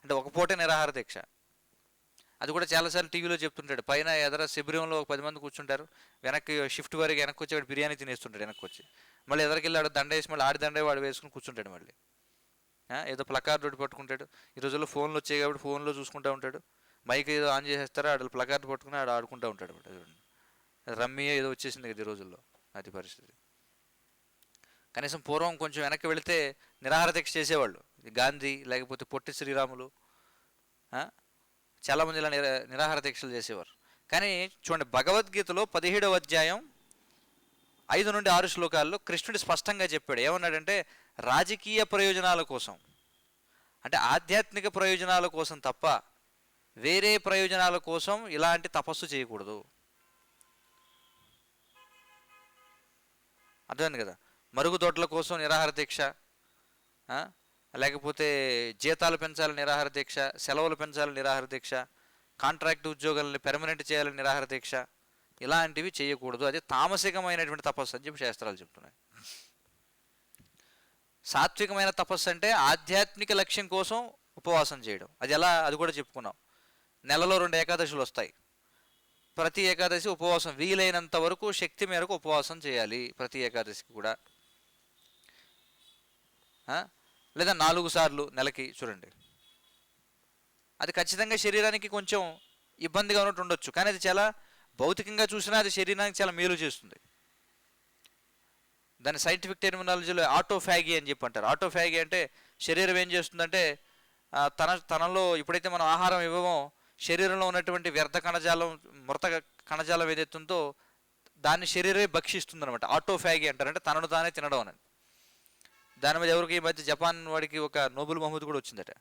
అంటే ఒక పూటే నిరాహార దీక్ష. అది కూడా చాలాసార్లు టీవీలో చెప్తుంటాడు. పైన ఎదర శిబిరంలో 10 మంది కూర్చుంటారు, వెనక్కి షిఫ్ట్ వరకు వెనక్కి వచ్చి వాడు బిర్యానీ తినేస్తుంటాడు వెనక్కి వచ్చి, మళ్ళీ ఎదరికి ఆడు దండ వేసి మళ్ళీ ఆడి దండే వాడు వేసుకుని కూర్చుంటాడు. మళ్ళీ ఏదో ప్లకార్డు ఒకటి పట్టుకుంటాడు. ఈ రోజుల్లో ఫోన్లు వచ్చాయి కాబట్టి ఫోన్లో చూసుకుంటూ ఉంటాడు, మైక్ ఏదో ఆన్ చేసేస్తారో ఆడు ప్లకార్డు పట్టుకుని ఆడు ఆడుకుంటూ ఉంటాడు. రమ్మీ ఏదో వచ్చేసింది కదా ఈ రోజుల్లో, అది పరిస్థితి. కనీసం పూర్వం కొంచెం వెనక్కి వెళితే నిరాహార దీక్ష చేసేవాళ్ళు, గాంధీ లేకపోతే పొట్టి శ్రీరాములు చాలామంది ఇలా నిరాహార దీక్షలు చేసేవారు. కానీ చూడండి, భగవద్గీతలో 17వ అధ్యాయం 5 నుండి 6 శ్లోకాల్లో కృష్ణుడు స్పష్టంగా చెప్పాడు. ఏమన్నాడంటే, రాజకీయ ప్రయోజనాల కోసం అంటే ఆధ్యాత్మిక ప్రయోజనాల కోసం తప్ప వేరే ప్రయోజనాల కోసం ఇలాంటి తపస్సు చేయకూడదు. అర్థమైంది కదా? మరుగుదొడ్ల కోసం నిరాహార దీక్ష, లేకపోతే జీతాలు పెంచాలని నిరాహార దీక్ష, సెలవులు పెంచాలని నిరాహార దీక్ష, కాంట్రాక్ట్ ఉద్యోగాలని పెర్మనెంట్ చేయాలని నిరాహార దీక్ష, ఇలాంటివి చేయకూడదు. అది తామసికమైనటువంటి తపస్సు అని చెప్పి శాస్త్రాలు చెప్తున్నాయి. సాత్వికమైన తపస్సు అంటే ఆధ్యాత్మిక లక్ష్యం కోసం ఉపవాసం చేయడం. అది ఎలా, అది కూడా చెప్పుకున్నాం. నెలలో 2 ఏకాదశులు వస్తాయి. ప్రతి ఏకాదశి ఉపవాసం, వీలైనంత వరకు శక్తి మేరకు ఉపవాసం చేయాలి ప్రతి ఏకాదశికి కూడా. లేదా 4 సార్లు నెలకి చూడండి. అది ఖచ్చితంగా శరీరానికి కొంచెం ఇబ్బందిగా ఉన్నట్టు ఉండొచ్చు, కానీ అది చాలా భౌతికంగా చూసినా అది శరీరానికి చాలా మేలు చేస్తుంది. దాని సైంటిఫిక్ టెర్మినాలజీలో ఆటోఫాగి అని చెప్పి అంటారు. ఆటోఫాగి అంటే శరీరం ఏం చేస్తుందంటే తనలో ఎప్పుడైతే మనం ఆహారం ఇవ్వమో శరీరంలో ఉన్నటువంటి వ్యర్థ కణజాలం, మృత కణజాలం ఏదైతుందో దాన్ని శరీరమే భక్షిస్తుంది అనమాట. ఆటోఫాగి అంటారు, అంటే తనను తానే తినడం అని. దాని మీద ఎవరికి ఈ మధ్య జపాన్ వాడికి ఒక నోబెల్ బహుమతి కూడా వచ్చిందట.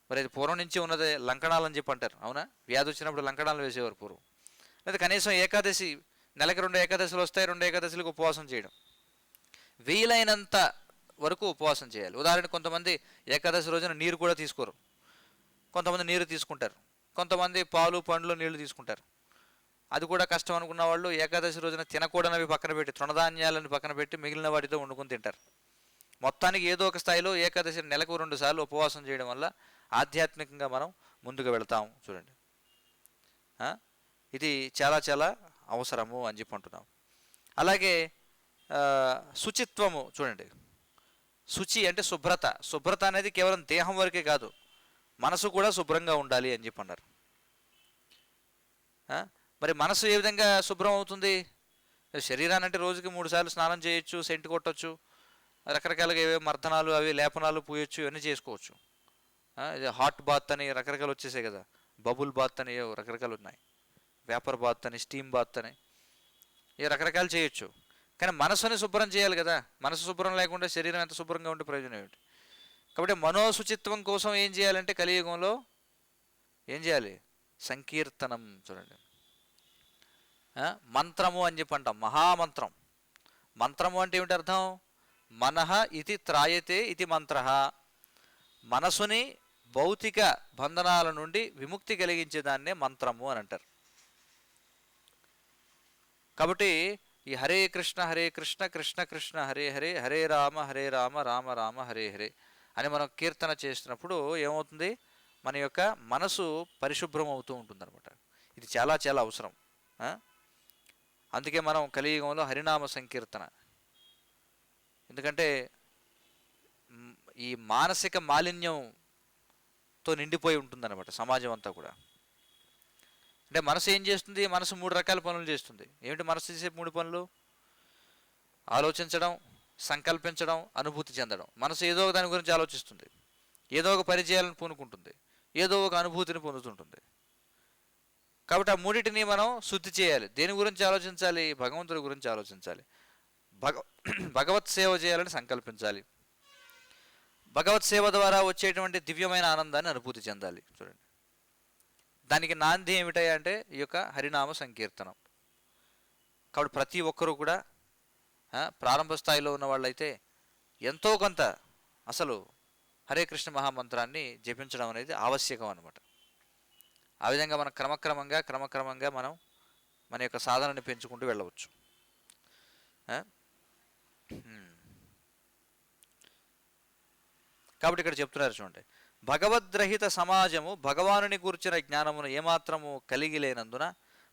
మరి అది పూర్వం నుంచి ఉన్నది లంకణాలు అని చెప్పి అంటారు, అవునా? వ్యాధి వచ్చినప్పుడు లంకణాలు వేసేవారు పూర్వం. లేదా కనీసం ఏకాదశి, నెలకి 2 ఏకాదశులు వస్తాయి, 2 ఏకాదశులకు ఉపవాసం చేయడం, వీలైనంత వరకు ఉపవాసం చేయాలి. ఉదాహరణకు కొంతమంది ఏకాదశి రోజున నీరు కూడా తీసుకోరు, కొంతమంది నీరు తీసుకుంటారు, కొంతమంది పాలు పండ్లు నీళ్లు తీసుకుంటారు. అది కూడా కష్టం అనుకున్న వాళ్ళు ఏకాదశి రోజున తినకూడనవి పక్కన పెట్టి, తృణధాన్యాలను పక్కన పెట్టి మిగిలిన వాటితో వండుకొని తింటారు. మొత్తానికి ఏదో ఒక స్థాయిలో ఏకాదశి నెలకు 2 సార్లు ఉపవాసం చేయడం వల్ల ఆధ్యాత్మికంగా మనం ముందుకు వెళతాం. చూడండి, ఇది చాలా చాలా అవసరము అని చెప్పి అంటున్నాం. అలాగే శుచిత్వము చూడండి, శుచి అంటే శుభ్రత. శుభ్రత అనేది కేవలం దేహం వరకే కాదు, మనసు కూడా శుభ్రంగా ఉండాలి అని చెప్పి అన్నారు. మరి మనసు ఏ విధంగా శుభ్రం అవుతుంది? శరీరాన్ని అంటే రోజుకి 3 సార్లు స్నానం చేయొచ్చు, సెంటు కొట్టచ్చు, రకరకాలుగా ఏవే మర్దనాలు అవి లేపనాలు పూయొచ్చు, ఇవన్నీ చేసుకోవచ్చు. ఇది హాట్ బాత్ అని రకరకాలు వచ్చేసాయి కదా, బబుల్ బాత్ అని రకరకాలు ఉన్నాయి, వేపర్ బాత్ అని, స్టీమ్ బాత్ అని, ఇవి రకరకాలు చేయొచ్చు. కానీ మనసుని శుభ్రం చేయాలి కదా. మనసు శుభ్రం లేకుండా శరీరం ఎంత శుభ్రంగా ఉంటే ప్రయోజనం ఏమిటి? కాబట్టి మనోశుచిత్వం కోసం ఏం చేయాలంటే కలియుగంలో ఏం చేయాలి? సంకీర్తనం. చూడండి, మంత్రము అని చెప్పి అంటాం, మహామంత్రం. మంత్రము అంటే ఏమిటి అర్థం? మనః ఇతి త్రాయతే ఇది మంత్ర. మనసుని భౌతిక బంధనాల నుండి విముక్తి కలిగించేదాన్నే మంత్రము అని అంటారు. కాబట్టి ఈ హరే కృష్ణ కృష్ణ కృష్ణ హరే హరే, హరే రామ రామ రామ హరే హరే అని మనం కీర్తన చేస్తున్నప్పుడు ఏమవుతుంది? మన యొక్క మనసు పరిశుభ్రం అవుతూ ఉంటుందన్నమాట. ఇది చాలా చాలా అవసరం. అందుకే మనం కలియుగంలో హరినామ సంకీర్తన, ఎందుకంటే ఈ మానసిక మాలిన్యంతో నిండిపోయి ఉంటుందన్నమాట సమాజం అంతా కూడా. అంటే మనసు ఏం చేస్తుంది? మనసు 3 రకాల పనులు చేస్తుంది. ఏమిటి మనసు చేసే 3 పనులు? ఆలోచించడం, సంకల్పించడం, అనుభూతి చెందడం. మనసు ఏదో ఒక దాని గురించి ఆలోచిస్తుంది, ఏదో ఒక పని చేయాలని పూనుకుంటుంది, ఏదో ఒక అనుభూతిని పొందుతుంటుంది. కాబట్టి ఆ మూడింటిని మనం శుద్ధి చేయాలి. దేని గురించి ఆలోచించాలి? భగవంతుడి గురించి ఆలోచించాలి. భగవత్ సేవ చేయాలని సంకల్పించాలి. భగవత్ సేవ ద్వారా వచ్చేటువంటి దివ్యమైన ఆనందాన్ని అనుభూతి చెందాలి. చూడండి, దానికి నాంది ఏమిటాయి అంటే ఈ యొక్క హరినామ సంకీర్తనం. కాబట్టి ప్రతి ఒక్కరూ కూడా ప్రారంభ స్థాయిలో ఉన్న వాళ్ళైతే ఎంతో కొంత అసలు హరే కృష్ణ మహామంత్రాన్ని జపించడం అనేది ఆవశ్యకం అన్నమాట. ఆ విధంగా మనం క్రమక్రమంగా మనం మన యొక్క సాధనని పెంచుకుంటూ వెళ్ళవచ్చు. కాబట్టి ఇక్కడ చెప్తున్నారు చూడండి, భగవద్రహిత సమాజము భగవానుని గూర్చిన జ్ఞానమును ఏమాత్రము కలిగి లేనందున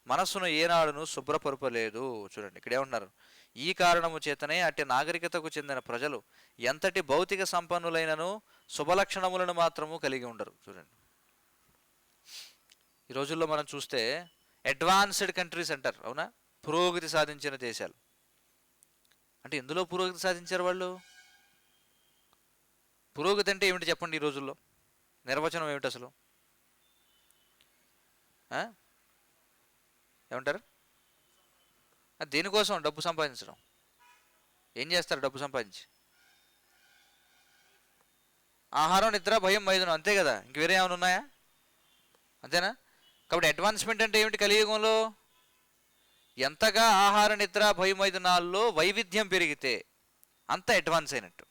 మనస్సును ఏనాడును శుభ్రపరుపలేదు. చూడండి ఇక్కడ ఏమన్నారు, ఈ కారణము చేతనే అట్టి నాగరికతకు చెందిన ప్రజలు ఎంతటి భౌతిక సంపన్నులైనను శుభలక్షణములను మాత్రము కలిగి ఉండరు. చూడండి, ఈ రోజుల్లో మనం చూస్తే అడ్వాన్స్డ్ కంట్రీస్ అంటారు, అవునా? పురోగతి సాధించిన దేశాలు. అంటే ఎందులో పురోగతి సాధించారు వాళ్ళు? పురోగతి అంటే ఏమిటి చెప్పండి? ఈ రోజుల్లో నిర్వచనం ఏమిటి అసలు? ఏమంటారు? దేనికోసం? డబ్బు సంపాదించడం. ఏం చేస్తారు డబ్బు సంపాదించి? ఆహారం, నిద్ర, భయం, మైదునం, అంతే కదా. ఇంక వేరే ఏమైనా ఉన్నాయా? అంతేనా? కాబట్టి అడ్వాన్స్మెంట్ అంటే ఏమిటి? కలియుగంలో ఎంతగా ఆహార, నిద్ర, భయం, మైదునాల్లో వైవిధ్యం పెరిగితే అంత అడ్వాన్స్ అయినట్టు,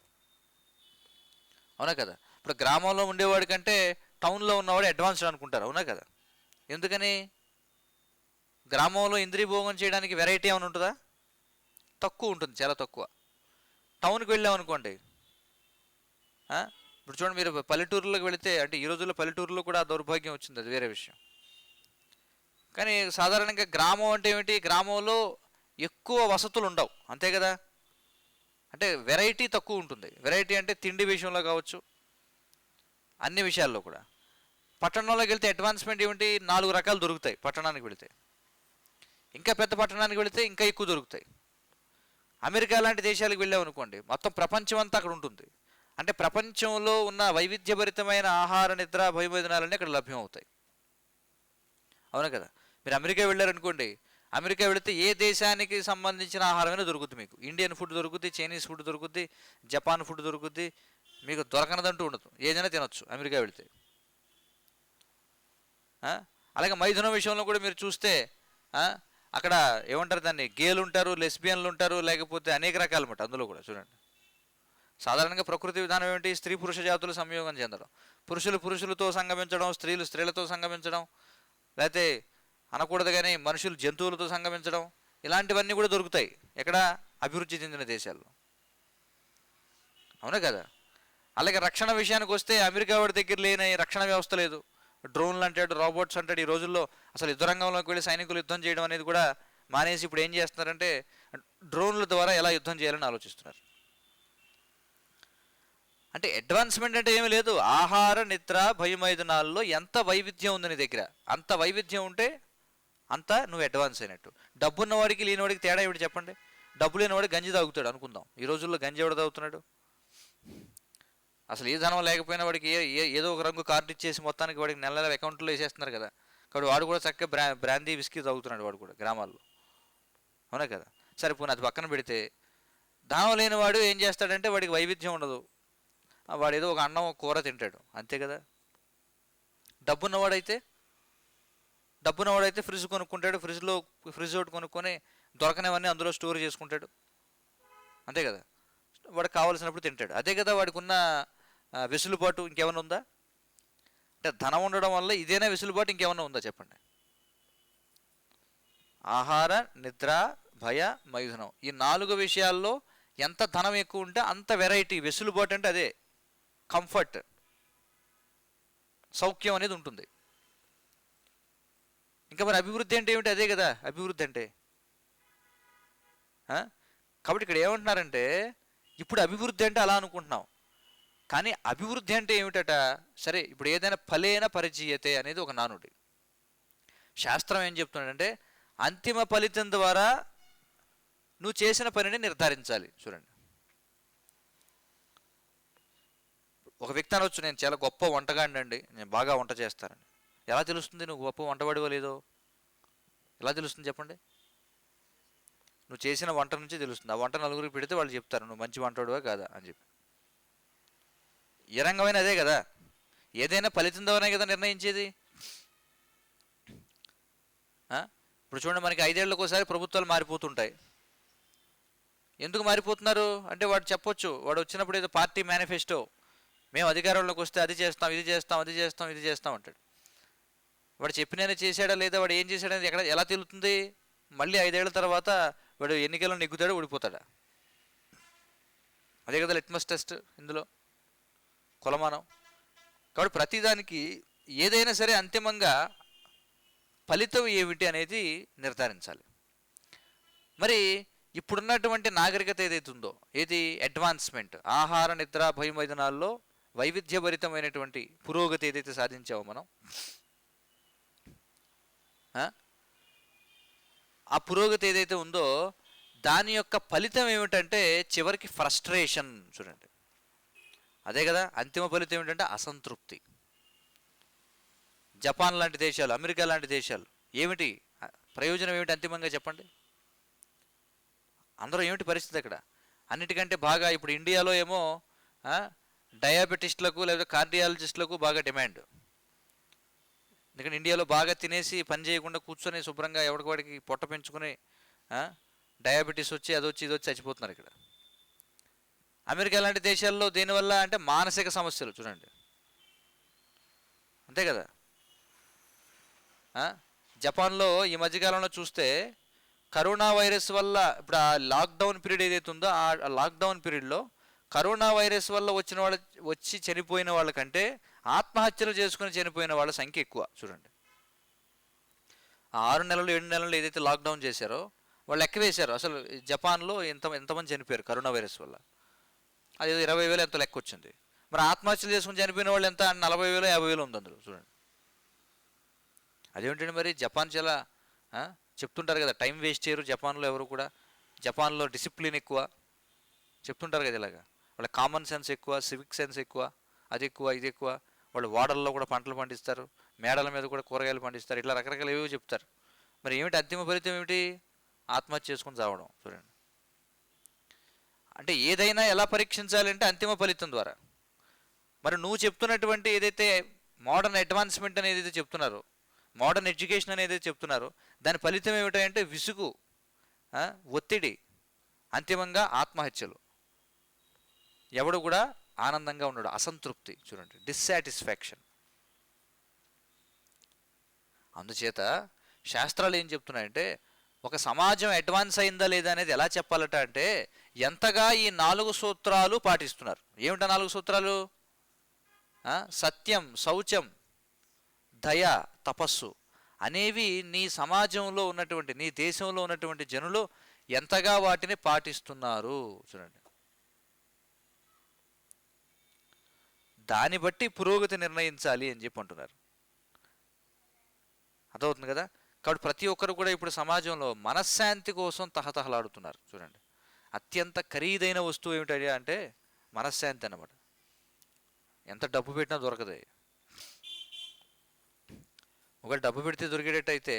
అవునా కదా. ఇప్పుడు గ్రామంలో ఉండేవాడి కంటే టౌన్లో ఉన్నవాడు అడ్వాన్స్డ్ అనుకుంటారు, అవునా కదా. ఎందుకని? గ్రామంలో ఇంద్రియ భోగం చేయడానికి వెరైటీ ఏమైనా ఉంటుందా? తక్కువ ఉంటుంది, చాలా తక్కువ. టౌన్కి వెళ్ళామనుకోండి, ఇప్పుడు చూడండి, మీరు పల్లెటూరులోకి వెళితే, అంటే ఈ రోజుల్లో పల్లెటూరులో కూడా దౌర్భాగ్యం వచ్చింది, అది వేరే విషయం. కానీ సాధారణంగా గ్రామం అంటే ఏమిటి? గ్రామంలో ఎక్కువ వసతులు ఉండవు, అంతే కదా. అంటే వెరైటీ తక్కువ ఉంటుంది. వెరైటీ అంటే తిండి విషయంలో కావచ్చు, అన్ని విషయాల్లో కూడా. పట్టణంలోకి వెళ్తే అడ్వాన్స్మెంట్ ఏమిటి? 4 రకాలు దొరుకుతాయి పట్టణానికి వెళితే. ఇంకా పెద్ద పట్టణానికి వెళితే ఇంకా ఎక్కువ దొరుకుతాయి. అమెరికా లాంటి దేశాలకు వెళ్ళామనుకోండి, మొత్తం ప్రపంచం అంతా అక్కడ ఉంటుంది. అంటే ప్రపంచంలో ఉన్న వైవిధ్యభరితమైన ఆహార, నిద్ర, భయభోజనాలన్నీ అక్కడ లభ్యం అవుతాయి, అవునా కదా. మీరు అమెరికా వెళ్ళారనుకోండి, అమెరికా వెళితే ఏ దేశానికి సంబంధించిన ఆహారమైనా దొరుకుతుంది మీకు. ఇండియన్ ఫుడ్ దొరుకుతుంది, చైనీస్ ఫుడ్ దొరుకుతుంది, జపాన్ ఫుడ్ దొరుకుతుంది, మీకు దొరకనదంటూ ఉండదు, ఏదైనా తినొచ్చు అమెరికా వెళితే. అలాగే మైథునం విషయంలో కూడా మీరు చూస్తే అక్కడ ఏమంటారు దాన్ని, గేలు ఉంటారు, లెస్బియన్లు ఉంటారు, లేకపోతే అనేక రకాలు అన్నమాట. అందులో కూడా చూడండి, సాధారణంగా ప్రకృతి విధానం ఏమిటి? స్త్రీ పురుష జాతులు సంయోగం చెందడం, పురుషులు పురుషులతో సంగమించడం, స్త్రీలు స్త్రీలతో సంగమించడం, లేకపోతే అనకూడదు కానీ మనుషులు జంతువులతో సంగమించడం, ఇలాంటివన్నీ కూడా దొరుకుతాయి ఎక్కడ? అభివృద్ధి చెందిన దేశాల్లో, అవునా కదా. అలాగే రక్షణ విషయానికి వస్తే అమెరికా వాడి దగ్గర లేని రక్షణ వ్యవస్థ లేదు. డ్రోన్లు అంటాడు, రోబోట్స్ అంటాడు. ఈ రోజుల్లో అసలు యుద్ధ రంగంలోకి వెళ్ళి సైనికులు యుద్ధం చేయడం అనేది కూడా మానేసి ఇప్పుడు ఏం చేస్తున్నారంటే డ్రోన్ల ద్వారా ఎలా యుద్ధం చేయాలని ఆలోచిస్తున్నారు. అంటే అడ్వాన్స్మెంట్ అంటే ఏమీ లేదు. ఆహార, నిద్ర, భయమైదునాల్లో ఎంత వైవిధ్యం ఉంది నీ దగ్గర, అంత వైవిధ్యం ఉంటే అంత నువ్వు అడ్వాన్స్ అయినట్టు. డబ్బు ఉన్నవాడికి లేనివాడికి తేడా ఏమిటి చెప్పండి? డబ్బు లేనివాడికి గంజి తాగుతాడు అనుకుందాం. ఈ రోజుల్లో గంజి ఎవడు తాగుతున్నాడు? అసలు ఏ ధనం లేకపోయినా వాడికి ఏదో ఒక రంగు కార్డు ఇచ్చేసి మొత్తానికి వాడికి నెల నెల అకౌంట్లో వేసేస్తున్నారు కదా. కాబట్టి వాడు కూడా చక్కగా బ్రాందీ విస్కీ తాగుతున్నాడు వాడు కూడా గ్రామాల్లో, అవునా కదా. సరే పోనీ అది పక్కన పెడితే, ధనం లేనివాడు ఏం చేస్తాడంటే వాడికి వైవిధ్యం ఉండదు, వాడు ఏదో ఒక అన్నం కూర తింటాడు, అంతే కదా. డబ్బున్నవాడైతే ఫ్రిడ్జ్ కొనుక్కుంటాడు, ఫ్రిడ్జ్ ఒకటి కొనుక్కొని దొరకనివన్నీ అందులో స్టోర్ చేసుకుంటాడు, అంతే కదా. వాడికి కావాల్సినప్పుడు తింటాడు, అదే కదా వాడికి ఉన్న వెసులుబాటు. ఇంకేమైనా ఉందా? అంటే ధనం ఉండడం వల్ల ఇదేనా వెసులుబాటు? ఇంకేమైనా ఉందా చెప్పండి? ఆహార, నిద్ర, భయ, మైథునం, ఈ 4 విషయాల్లో ఎంత ధనం ఎక్కువ ఉంటే అంత వెరైటీ, వెసులుబాటు అంటే అదే కంఫర్ట్, సౌఖ్యం అనేది ఉంటుంది. ఇంకా మరి అభివృద్ధి అంటే ఏమిటి? అదే కదా అభివృద్ధి అంటే. కాబట్టి ఇక్కడ ఏమంటున్నారంటే, ఇప్పుడు అభివృద్ధి అంటే అలా అనుకుంటున్నాం, కానీ అభివృద్ధి అంటే ఏమిటట? సరే, ఇప్పుడు ఏదైనా ఫలేన పరిచయతే అనేది ఒక నానుడి. శాస్త్రం ఏం చెప్తున్నాడంటే అంతిమ ఫలితం ద్వారా నువ్వు చేసిన పనిని నిర్ధారించాలి. చూడండి, ఒక వ్యక్తి అనవచ్చు, నేను చాలా గొప్ప వంటగాడినండి, నేను బాగా వంట చేస్తానని. ఎలా తెలుస్తుంది నువ్వు గొప్ప వంటవాడివో లేదో? ఎలా తెలుస్తుంది చెప్పండి? నువ్వు చేసిన వంట నుంచి తెలుస్తుంది. ఆ వంట నలుగురికి పెడితే వాళ్ళు చెప్తారు నువ్వు మంచి వంటవాడివా కాదా అని చెప్పి. ఏ రంగమైన అదే కదా, ఏదైనా ఫలితం ద్వారానే కదా నిర్ణయించేది. ఇప్పుడు చూడండి, మనకి 5 ఏళ్ళకి ఒకసారి ప్రభుత్వాలు మారిపోతుంటాయి. ఎందుకు మారిపోతున్నారు అంటే వాడు చెప్పొచ్చు, వాడు వచ్చినప్పుడు ఏదో పార్టీ మేనిఫెస్టో, మేము అధికారంలోకి వస్తే అది చేస్తాం, ఇది చేస్తాం, అది చేస్తాం, ఇది చేస్తాం అంటాడు. వాడు చెప్పినైనా చేశాడా లేదా, వాడు ఏం చేశాడనేది ఎక్కడ ఎలా తెలుస్తుంది? మళ్ళీ 5 ఏళ్ల తర్వాత వాడు ఎన్నికల్లో నెగ్గుతాడు, ఓడిపోతాడా? అదే కదా లిట్మస్ టెస్ట్ ఇందులో, కొలమానం. కాబట్టి ప్రతిదానికి ఏదైనా సరే అంతిమంగా ఫలితం ఏమిటి అనేది నిర్ధారించాలి. మరి ఇప్పుడున్నటువంటి నాగరికత ఏదైతే ఉందో, ఏది అడ్వాన్స్మెంట్, ఆహార నిద్ర భయం మైదానాల్లో వైవిధ్యభరితమైనటువంటి పురోగతి ఏదైతే సాధించామో మనం, ఆ పురోగతి ఏదైతే ఉందో దాని యొక్క ఫలితం ఏమిటంటే చివరికి ఫ్రస్ట్రేషన్. చూడండి, అదే కదా అంతిమ ఫలితం ఏమిటంటే అసంతృప్తి. జపాన్ లాంటి దేశాలు, అమెరికా లాంటి దేశాలు ఏమిటి ప్రయోజనం ఏమిటి అంతిమంగా చెప్పండి? అందరూ ఏమిటి పరిస్థితి అక్కడ? అన్నిటికంటే బాగా ఇప్పుడు ఇండియాలో ఏమో డయాబెటిస్టులకు లేదా కార్డియాలజిస్టులకు బాగా డిమాండ్. ఎందుకంటే ఇండియాలో బాగా తినేసి పని చేయకుండా కూర్చొని శుభ్రంగా ఎవరికవాడికి పొట్ట పెంచుకొని డయాబెటీస్ వచ్చి అదొచ్చి ఇది వచ్చి చచ్చిపోతున్నారు ఇక్కడ. అమెరికా లాంటి దేశాల్లో దేనివల్ల అంటే మానసిక సమస్యలు. చూడండి, అంతే కదా. జపాన్లో ఈ మధ్యకాలంలో చూస్తే కరోనా వైరస్ వల్ల, ఇప్పుడు ఆ లాక్డౌన్ పీరియడ్ ఏదైతే ఉందో ఆ లాక్డౌన్ పీరియడ్లో కరోనా వైరస్ వల్ల వచ్చి చనిపోయిన వాళ్ళకంటే ఆత్మహత్యలు చేసుకుని చనిపోయిన వాళ్ళ సంఖ్య ఎక్కువ. చూడండి, ఆ 6 నెలలు 7 నెలలు ఏదైతే లాక్డౌన్ చేశారో వాళ్ళు లెక్క వేశారు, అసలు జపాన్లో ఎంతమంది చనిపోయారు కరోనా వైరస్ వల్ల. అది 20,000 ఎంత లెక్క వచ్చింది. మరి ఆత్మహత్యలు చేసుకుని చనిపోయిన వాళ్ళు ఎంత? 40,000 50,000 ఉంది అందులో. చూడండి, అదేమిటండి మరి జపాన్ చాలా చెప్తుంటారు కదా, టైం వేస్ట్ చేయరు జపాన్లో ఎవరు కూడా. జపాన్లో డిసిప్లిన్ ఎక్కువ చెప్తుంటారు కదా ఇలాగా. వాళ్ళ కామన్ సెన్స్ ఎక్కువ, సివిక్ సెన్స్ ఎక్కువ, అది ఎక్కువ ఇది ఎక్కువ. వాళ్ళు వాడల్లో కూడా పంటలు పండిస్తారు, మేడల మీద కూడా కూరగాయలు పండిస్తారు, ఇట్లా రకరకాల ఏవో చెప్తారు. మరి ఏమిటి అంతిమ ఫలితం ఏమిటి? ఆత్మహత్య చేసుకుని చావడం. చూడండి, అంటే ఏదైనా ఎలా పరీక్షించాలంటే అంతిమ ఫలితం ద్వారా. మరి నువ్వు చెప్తున్నటువంటి ఏదైతే మోడర్న్ అడ్వాన్స్మెంట్ అనేది ఏదైతే చెప్తున్నారో, మోడర్న్ ఎడ్యుకేషన్ అనేది చెప్తున్నారు, దాని ఫలితం ఏమిటంటే విసుగు, ఒత్తిడి, అంతిమంగా ఆత్మహత్యలు. ఎవడు కూడా ఆనందంగా ఉన్నాడు, అసంతృప్తి. చూడండి, డిస్సాటిస్ఫాక్షన్. అందుచేత శాస్త్రాలు ఏం చెప్తున్నాయంటే ఒక సమాజం అడ్వాన్స్ అయిందా లేదా అనేది ఎలా చెప్పాలట అంటే ఎంతగా ఈ 4 సూత్రాలు పాటిస్తున్నారు. ఏమిటా 4 సూత్రాలు? సత్యం, శౌచం, దయ, తపస్సు అనేవి నీ సమాజంలో ఉన్నటువంటి, నీ దేశంలో ఉన్నటువంటి జనులు ఎంతగా వాటిని పాటిస్తున్నారు. చూడండి, దాన్ని బట్టి పురోగతి నిర్ణయించాలి అని చెప్పి అంటున్నారు. అర్థమవుతుంది కదా. కాబట్టి ప్రతి ఒక్కరు కూడా ఇప్పుడు సమాజంలో మనశ్శాంతి కోసం తహతహలాడుతున్నారు. చూడండి, అత్యంత ఖరీదైన వస్తువు ఏమిటది అంటే మనశ్శాంతి అన్నమాట. ఎంత డబ్బు పెట్టినా దొరకదు. ఒకవేళ డబ్బు పెడితే దొరికేటట్టయితే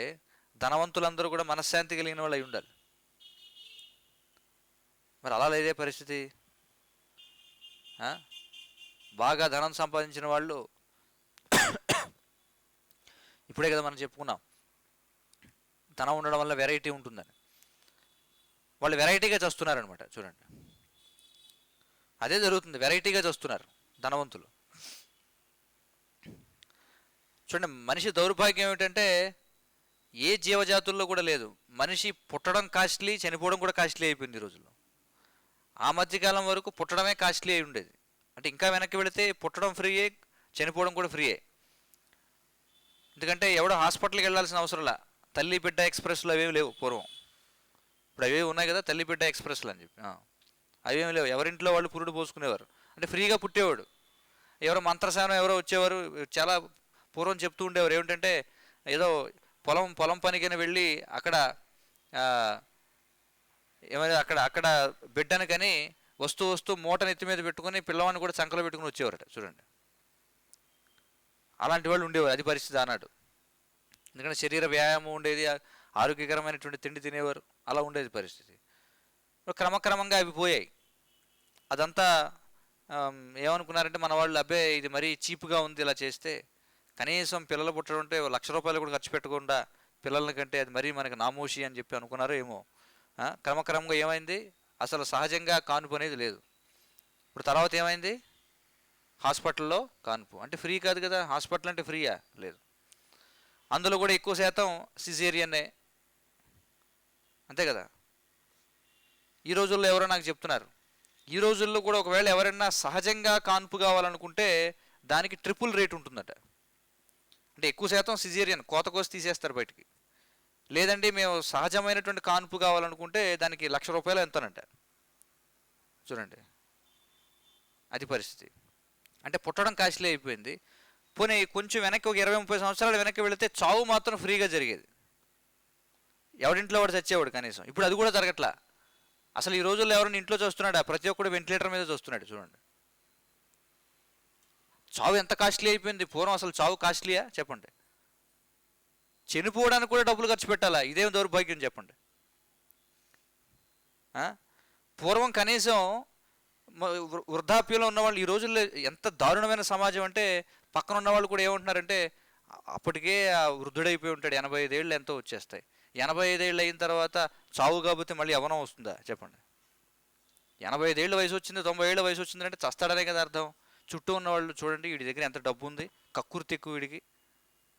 ధనవంతులందరూ కూడా మనశ్శాంతి కలిగిన వాళ్ళు అయి ఉండాలి. మరి అలా లేదే పరిస్థితి. బాగా ధనం సంపాదించిన వాళ్ళు ఇప్పుడే కదా మనం చెప్పుకున్నాం, ధనం ఉండడం వల్ల వెరైటీ ఉంటుందని. వాళ్ళు వెరైటీగా చేస్తున్నారనమాట. చూడండి, అదే జరుగుతుంది, వెరైటీగా చేస్తున్నారు ధనవంతులు. చూడండి, మనిషి దౌర్భాగ్యం ఏమిటంటే ఏ జీవజాతుల్లో కూడా లేదు. మనిషి పుట్టడం కాస్ట్లీ, చనిపోవడం కూడా కాస్ట్లీ అయిపోయింది ఈ రోజుల్లో. ఆ మధ్యకాలం వరకు పుట్టడమే కాస్ట్లీ అయి ఉండేది. అంటే ఇంకా వెనక్కి వెళితే పుట్టడం ఫ్రీయే, చనిపోవడం కూడా ఫ్రీయే. ఎందుకంటే ఎవడో హాస్పిటల్కి వెళ్ళాల్సిన అవసరంలా. తల్లి బిడ్డ ఎక్స్ప్రెస్లు అవేమి లేవు పూర్వం. ఇప్పుడు అవేవి ఉన్నాయి కదా, తల్లి బిడ్డ ఎక్స్ప్రెస్లు అని చెప్పి. అవేమి లేవు, ఎవరింట్లో వాళ్ళు పురుడు పోసుకునేవారు. అంటే ఫ్రీగా పుట్టేవాడు. ఎవరో మంత్రసానం ఎవరో వచ్చేవారు, చాలా పూర్వం చెప్తూ ఉండేవారు ఏమిటంటే, ఏదో పొలం పొలం పనికని వెళ్ళి అక్కడ ఏమైనా అక్కడ అక్కడ బిడ్డను కానీ వస్తూ వస్తూ మూటను ఎత్తి మీద పెట్టుకుని పిల్లవాడిని కూడా చంకలో పెట్టుకుని వచ్చేవారట. చూడండి, అలాంటి వాళ్ళు ఉండేవారు. అది పరిస్థితి అన్నాడు. ఎందుకంటే శరీర వ్యాయామం ఉండేది, ఆరోగ్యకరమైనటువంటి తిండి తినేవారు, అలా ఉండేది పరిస్థితి. క్రమక్రమంగా అవి పోయాయి. అదంతా ఏమనుకున్నారంటే మన వాళ్ళు, అబ్బే ఇది మరీ చీప్గా ఉంది ఇలా చేస్తే, కనీసం పిల్లలు పుట్టడం అంటే ₹1,00,000 కూడా ఖర్చు పెట్టకుండా పిల్లల కంటే అది మరీ మనకి నామోషి అని చెప్పి అనుకున్నారో ఏమో. క్రమక్రమంగా ఏమైంది, అసలు సహజంగా కానుపు అనేది లేదు. ఇప్పుడు తర్వాత ఏమైంది, హాస్పిటల్లో కానుపు అంటే ఫ్రీ కాదు కదా, హాస్పిటల్ అంటే ఫ్రీయా? లేదు. అందులో కూడా ఎక్కువ శాతం సిజేరియన్నే, అంతే కదా. ఈ రోజుల్లో ఎవరో నాకు చెప్తున్నారు, ఈ రోజుల్లో కూడా ఒకవేళ ఎవరైనా సహజంగా కాన్పు కావాలనుకుంటే దానికి ట్రిపుల్ రేట్ ఉంటుందట. అంటే ఎక్కువ శాతం సిజేరియన్, కోత కోసి తీసేస్తారు బయటికి. లేదండి మేము సహజమైనటువంటి కాన్పు కావాలనుకుంటే దానికి ₹1,00,000 ఎంతనంట. చూడండి, అది పరిస్థితి. అంటే పుట్టడం కాస్ట్లీ అయిపోయింది. పోనీ కొంచెం వెనక్కి ఒక 20-30 సంవత్సరాలు వెనక్కి వెళితే చావు మాత్రం ఫ్రీగా జరిగేది. ఎవరింట్లో వాడు చచ్చేవాడు కనీసం. ఇప్పుడు అది కూడా జరగట్లా. అసలు ఈ రోజుల్లో ఎవరైనా ఇంట్లో చూస్తున్నాడా? ప్రతి ఒక్కడు వెంటిలేటర్ మీద చూస్తున్నాడు. చూడండి, చావు ఎంత కాస్ట్లీ అయిపోయింది. పూర్వం అసలు చావు కాస్ట్లీయా చెప్పండి? చనిపోవడానికి కూడా డబ్బులు ఖర్చు పెట్టాలా? ఇదేం దౌర్భాగ్యం చెప్పండి. పూర్వం కనీసం వృద్ధాప్యంలో ఉన్నవాళ్ళు, ఈ రోజుల్లో ఎంత దారుణమైన సమాజం అంటే, పక్కన ఉన్నవాళ్ళు కూడా ఏమంటున్నారంటే, అప్పటికే వృద్ధుడైపోయి ఉంటాడు, 85 ఏళ్ళు ఎంతో వచ్చేస్తాయి. 85 ఏళ్ళు అయిన తర్వాత చావు కాబట్టి మళ్ళీ యవ్వనం వస్తుందా చెప్పండి? 85 ఏళ్ళ వయసు వచ్చింది, 90 ఏళ్ళ వయసు వచ్చిందంటే చస్తాడనే కదా అర్థం. చుట్టూ ఉన్నవాళ్ళు చూడండి, వీడి దగ్గర ఎంత డబ్బు ఉంది, కక్కుర్తి ఎక్కువ వీడికి,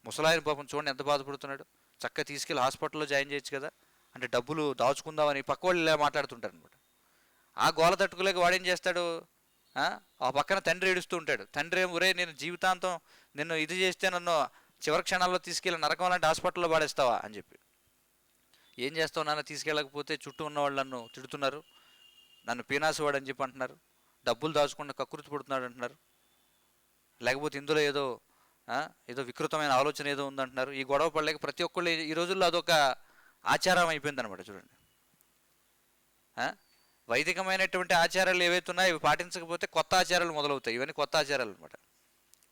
ముసలాయన పాపం చూడండి ఎంత బాధపడుతున్నాడు, చక్కగా తీసుకెళ్ళి హాస్పిటల్లో జాయిన్ చేయొచ్చు కదా అంటే డబ్బులు దాచుకుందామని పక్క వాళ్ళు ఇలా మాట్లాడుతుంటారు అనమాట. ఆ గోల తట్టుకోలేక వాడేం చేస్తాడు, ఆ పక్కన తండ్రి ఏడుస్తూ ఉంటాడు. తండ్రి ఏం, ఒరే నేను జీవితాంతం నిన్ను ఇది చేస్తే నన్ను చివరి క్షణాల్లో తీసుకెళ్ళి నరకం లాంటి హాస్పిటల్లో పాడేస్తావా అని చెప్పి. ఏం చేస్తావు నాన్న, తీసుకెళ్ళకపోతే చుట్టూ ఉన్నవాళ్ళు నన్ను తిడుతున్నారు, నన్ను పీనాసివాడు అని చెప్పి అంటున్నారు, డబ్బులు దాచుకుండా కకృతి పడుతున్నాడు అంటున్నారు, లేకపోతే ఇందులో ఏదో ఏదో వికృతమైన ఆలోచన ఏదో ఉందంటున్నారు. ఈ గొడవ పడలేక ప్రతి ఒక్కళ్ళు ఈ రోజుల్లో అదొక ఆచారం అయిపోయింది అనమాట. చూడండి, వైదికమైనటువంటి ఆచారాలు ఏవైతే ఉన్నాయో ఇవి పాటించకపోతే కొత్త ఆచారాలు మొదలవుతాయి. ఇవన్నీ కొత్త ఆచారాలు అనమాట.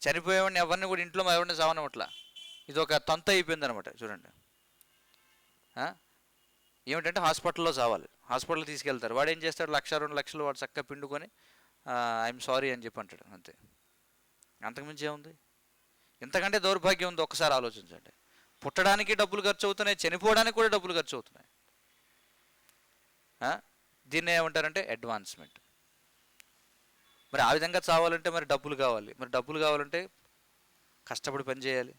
చనిపోయేవాడిని ఎవరిని కూడా ఇంట్లో ఎవరిని సావనట్లా, ఇది ఒక తంతు అయిపోయింది అనమాట. చూడండి, ఏమిటంటే హాస్పిటల్లో చావాలి, హాస్పిటల్ తీసుకెళ్తారు. వాడు ఏం చేస్తాడు, 1,00,000-2 లక్షలు వాడు చక్కగా పిండుకొని ఐఎమ్ సారీ అని చెప్పి అంటాడు, అంతే. అంతకుమించి ఏముంది? ఇంతకంటే దౌర్భాగ్యం ఉంది? ఒక్కసారి ఆలోచించండి. పుట్టడానికి డబ్బులు ఖర్చు అవుతున్నాయి, చనిపోవడానికి కూడా డబ్బులు ఖర్చు అవుతున్నాయి. దీన్ని ఏమంటారంటే అడ్వాన్స్మెంట్. మరి ఆ విధంగా చావాలంటే మరి డబ్బులు కావాలి, మరి డబ్బులు కావాలంటే కష్టపడి పని చేయాలి.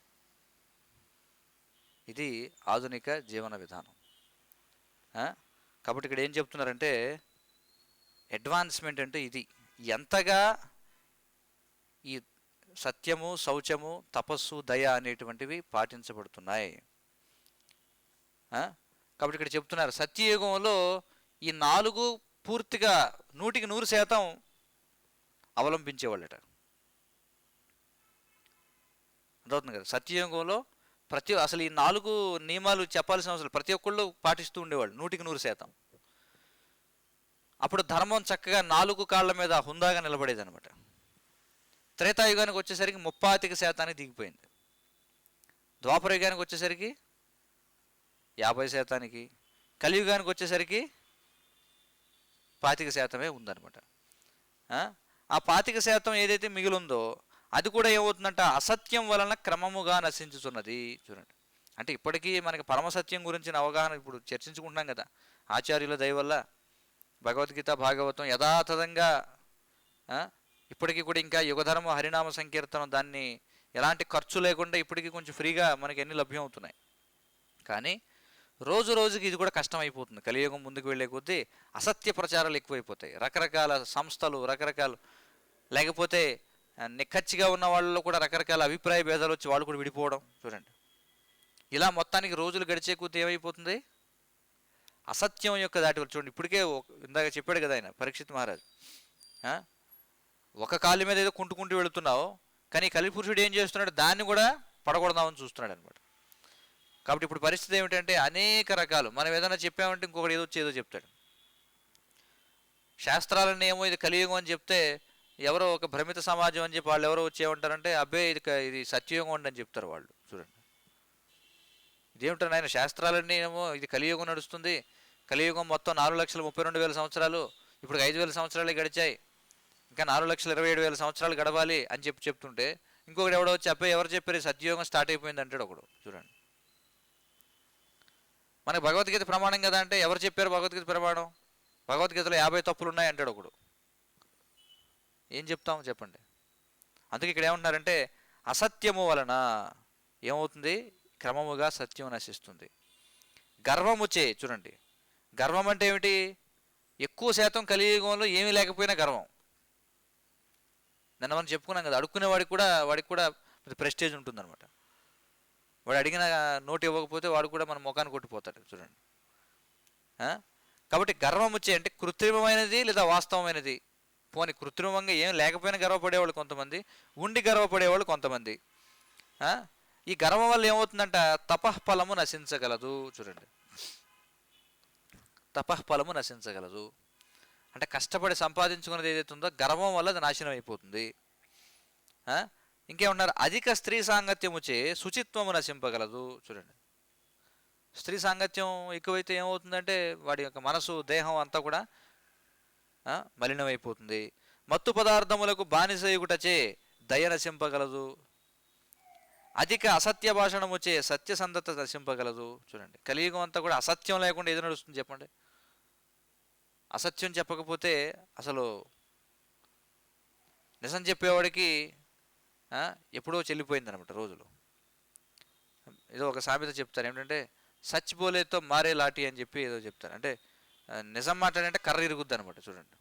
ఇది ఆధునిక జీవన విధానం. కాబట్టి ఇక్కడ ఏం చెప్తున్నారంటే అడ్వాన్స్మెంట్ అంటే ఇది. ఎంతగా ఈ సత్యము, శౌచము, తపస్సు, దయ అనేటువంటివి పాటించబడుతున్నాయి. కాబట్టి ఇక్కడ చెప్తున్నారు సత్యయుగంలో ఈ 4 పూర్తిగా 100% అవలంబించేవాళ్ళట. అర్థవుతుంది కదా. సత్యయుగంలో అసలు ఈ 4 నియమాలు చెప్పాల్సిన అవసరం, ప్రతి ఒక్కళ్ళు పాటిస్తూ ఉండేవాళ్ళు 100%. అప్పుడు ధర్మం చక్కగా 4 కాళ్ళ మీద హుందాగా నిలబడేది అనమాట. త్రేతాయుగానికి వచ్చేసరికి 35% దిగిపోయింది. ద్వాపరయుగానికి వచ్చేసరికి 50%, కలియుగానికి వచ్చేసరికి 25% ఉందన్నమాట. ఆ 25% ఏదైతే మిగిలిందో అది కూడా ఏమవుతుందంట, అసత్యం వలన క్రమముగా నశించుతున్నది. చూడండి, అంటే ఇప్పటికీ మనకి పరమసత్యం గురించిన అవగాహన ఇప్పుడు చర్చించుకుంటున్నాం కదా. ఆచార్యుల దయ వల్ల భగవద్గీత, భాగవతం యథాతథంగా ఇప్పటికీ కూడా ఇంకా యుగధర్మ హరినామ సంకీర్తనం, దాన్ని ఎలాంటి ఖర్చు లేకుండా ఇప్పటికీ కొంచెం ఫ్రీగా మనకి అన్ని లభ్యం అవుతున్నాయి. కానీ రోజు రోజుకి ఇది కూడా కష్టమైపోతుంది. కలియుగం ముందుకు వెళ్ళే కొద్దీ అసత్య ప్రచారాలు ఎక్కువైపోతాయి. రకరకాల సంస్థలు, రకరకాల, లేకపోతే నిక్కచ్చిగా ఉన్న వాళ్ళలో కూడా రకరకాల అభిప్రాయ భేదాలు వచ్చి వాళ్ళు కూడా విడిపోవడం. చూడండి, ఇలా మొత్తానికి రోజులు గడిచే కొద్దీ ఏమైపోతుంది, అసత్యం యొక్క దాటి చూడండి. ఇప్పటికే ఇందాక చెప్పాడు కదా ఆయన పరీక్షిత్ మహారాజ్, ఒక కాలు మీద ఏదో కుంటుకుంటూ వెళుతున్నావు, కానీ కలిపురుషుడు ఏం చేస్తున్నాడు, దాన్ని కూడా పడగొడదామని చూస్తున్నాడు అనమాట. కాబట్టి ఇప్పుడు పరిస్థితి ఏమిటంటే అనేక రకాలు, మనం ఏదైనా చెప్పామంటే ఇంకొకటి ఏదో వచ్చి ఏదో చెప్తాడు. శాస్త్రాలన్నీ ఏమో ఇది కలియుగం అని చెప్తే ఎవరో ఒక భ్రమిత సమాజం అని చెప్పి వాళ్ళు ఎవరో వచ్చి ఏమంటారంటే అబ్బే ఇది సత్యయుగం అని చెప్తారు వాళ్ళు. చూడండి, ఇదేమిటారు ఆయన, శాస్త్రాలన్నీ ఏమో ఇది కలియుగం నడుస్తుంది, కలియుగం మొత్తం 4,32,000 సంవత్సరాలు, ఇప్పుడు 5,000 సంవత్సరాలే గడిచాయి, ఇంకా 4,27,000 సంవత్సరాలు గడవాలి అని చెప్తుంటే ఇంకొకటి ఎవడో వచ్చి అబ్బాయి ఎవరు చెప్పారు సత్యయుగం స్టార్ట్ అయిపోయింది అంటాడు ఒకడు. చూడండి, మనకి భగవద్గీత ప్రమాణం కదా అంటే ఎవరు చెప్పారు భగవద్గీత ప్రమాణం, భగవద్గీతలో 50 తప్పులు ఉన్నాయి అంటాడు ఒకడు. ఏం చెప్తాం చెప్పండి. అందుకే ఇక్కడ ఏమంటున్నారంటే అసత్యము వలన ఏమవుతుంది, క్రమముగా సత్యం నశిస్తుంది. గర్వముచే, చూడండి గర్వం అంటే ఏమిటి, ఎక్కువ శాతం కలియుగంలో ఏమీ లేకపోయినా గర్వం. నిన్న మనం చెప్పుకున్నాం కదా, అడుక్కునే వాడికి కూడా ప్రెస్టేజ్ ఉంటుందన్నమాట. వాడు అడిగిన నోటు ఇవ్వకపోతే వాడు కూడా మన ముఖాన్ని కొట్టిపోతాడు. చూడండి, కాబట్టి గర్వం వచ్చే అంటే కృత్రిమమైనది లేదా వాస్తవమైనది. పోనీ కృత్రిమంగా ఏం లేకపోయినా గర్వపడేవాళ్ళు కొంతమంది, ఉండి గర్వపడేవాళ్ళు కొంతమంది. ఈ గర్వం వల్ల ఏమవుతుందంట, తపఃఫలము నశించగలదు. చూడండి, తపఃఫలము నశించగలదు అంటే కష్టపడి సంపాదించుకున్నది ఏదైతే ఉందో గర్వం వల్ల అది నాశనం అయిపోతుంది. ఇంకేమన్నారు, అధిక స్త్రీ సాంగత్యముచే శుచిత్వము నశింపగలదు. చూడండి, స్త్రీ సాంగత్యం ఎక్కువైతే ఏమవుతుందంటే వాడి యొక్క మనసు దేహం అంతా కూడా మలినమైపోతుంది. మత్తు పదార్థములకు బానిసయుగుటచే దయ నశింపగలదు. అధిక అసత్య భాషణముచే సత్యసంధత నశింపగలదు. చూడండి, కలియుగం అంతా కూడా అసత్యం లేకుండా ఏది నడుస్తుంది చెప్పండి. అసత్యం చెప్పకపోతే అసలు నిజం చెప్పేవాడికి ఎప్పుడో చెల్లిపోయిందనమాట రోజులు. ఏదో ఒక సామెత చెప్తారు ఏమిటంటే సచ్ బోలేతో మారే లాఠీ అని చెప్పి ఏదో చెప్తారు. అంటే నిజం మాట్లాడంటే కర్ర ఇరుగుద్ది అనమాట. చూడండి,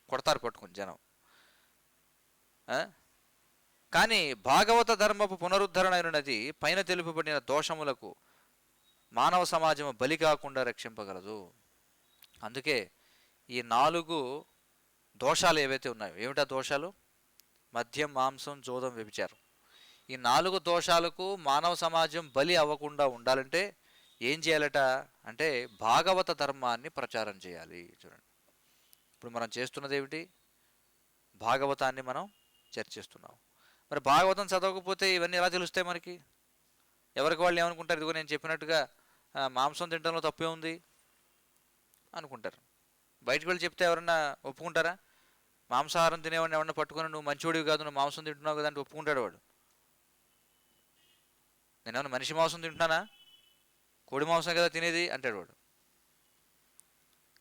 కొడతారు పట్టుకుని జనం. కానీ భాగవత ధర్మపు పునరుద్ధరణ అయినది పైన తెలుపబడిన దోషములకు మానవ సమాజము బలి కాకుండా రక్షింపగలదు. అందుకే ఈ 4 దోషాలు ఏవైతే ఉన్నాయో, ఏమిటా దోషాలు, మద్యం, మాంసం, జోదం, వ్యభిచారం. ఈ 4 దోషాలకు మానవ సమాజం బలి అవ్వకుండా ఉండాలంటే ఏం చేయాలట అంటే భాగవత ధర్మాన్ని ప్రచారం చేయాలి. చూడండి, ఇప్పుడు మనం చేస్తున్నది ఏమిటి, భాగవతాన్ని మనం చర్చిస్తున్నాం. మరి భాగవతం చదవకపోతే ఇవన్నీ ఎలా తెలుస్తాయి మనకి? ఎవరికి వాళ్ళు ఏమనుకుంటారు, ఇదిగో నేను చెప్పినట్టుగా మాంసం తినడంలో తప్పే ఉంది అనుకుంటారు. బయటకు వెళ్ళి చెప్తే ఎవరన్నా ఒప్పుకుంటారా? మాంసాహారం తినేవాడిని ఎవరన్నా పట్టుకొని నువ్వు మంచివాడివి కాదు, నువ్వు మాంసం తింటున్నావు కదా అంటే ఒప్పుకుంటాడు వాడు? నేనేమన్నా మనిషి మాంసం తింటున్నానా, కోడి మాంసం కదా తినేది అంటాడు వాడు.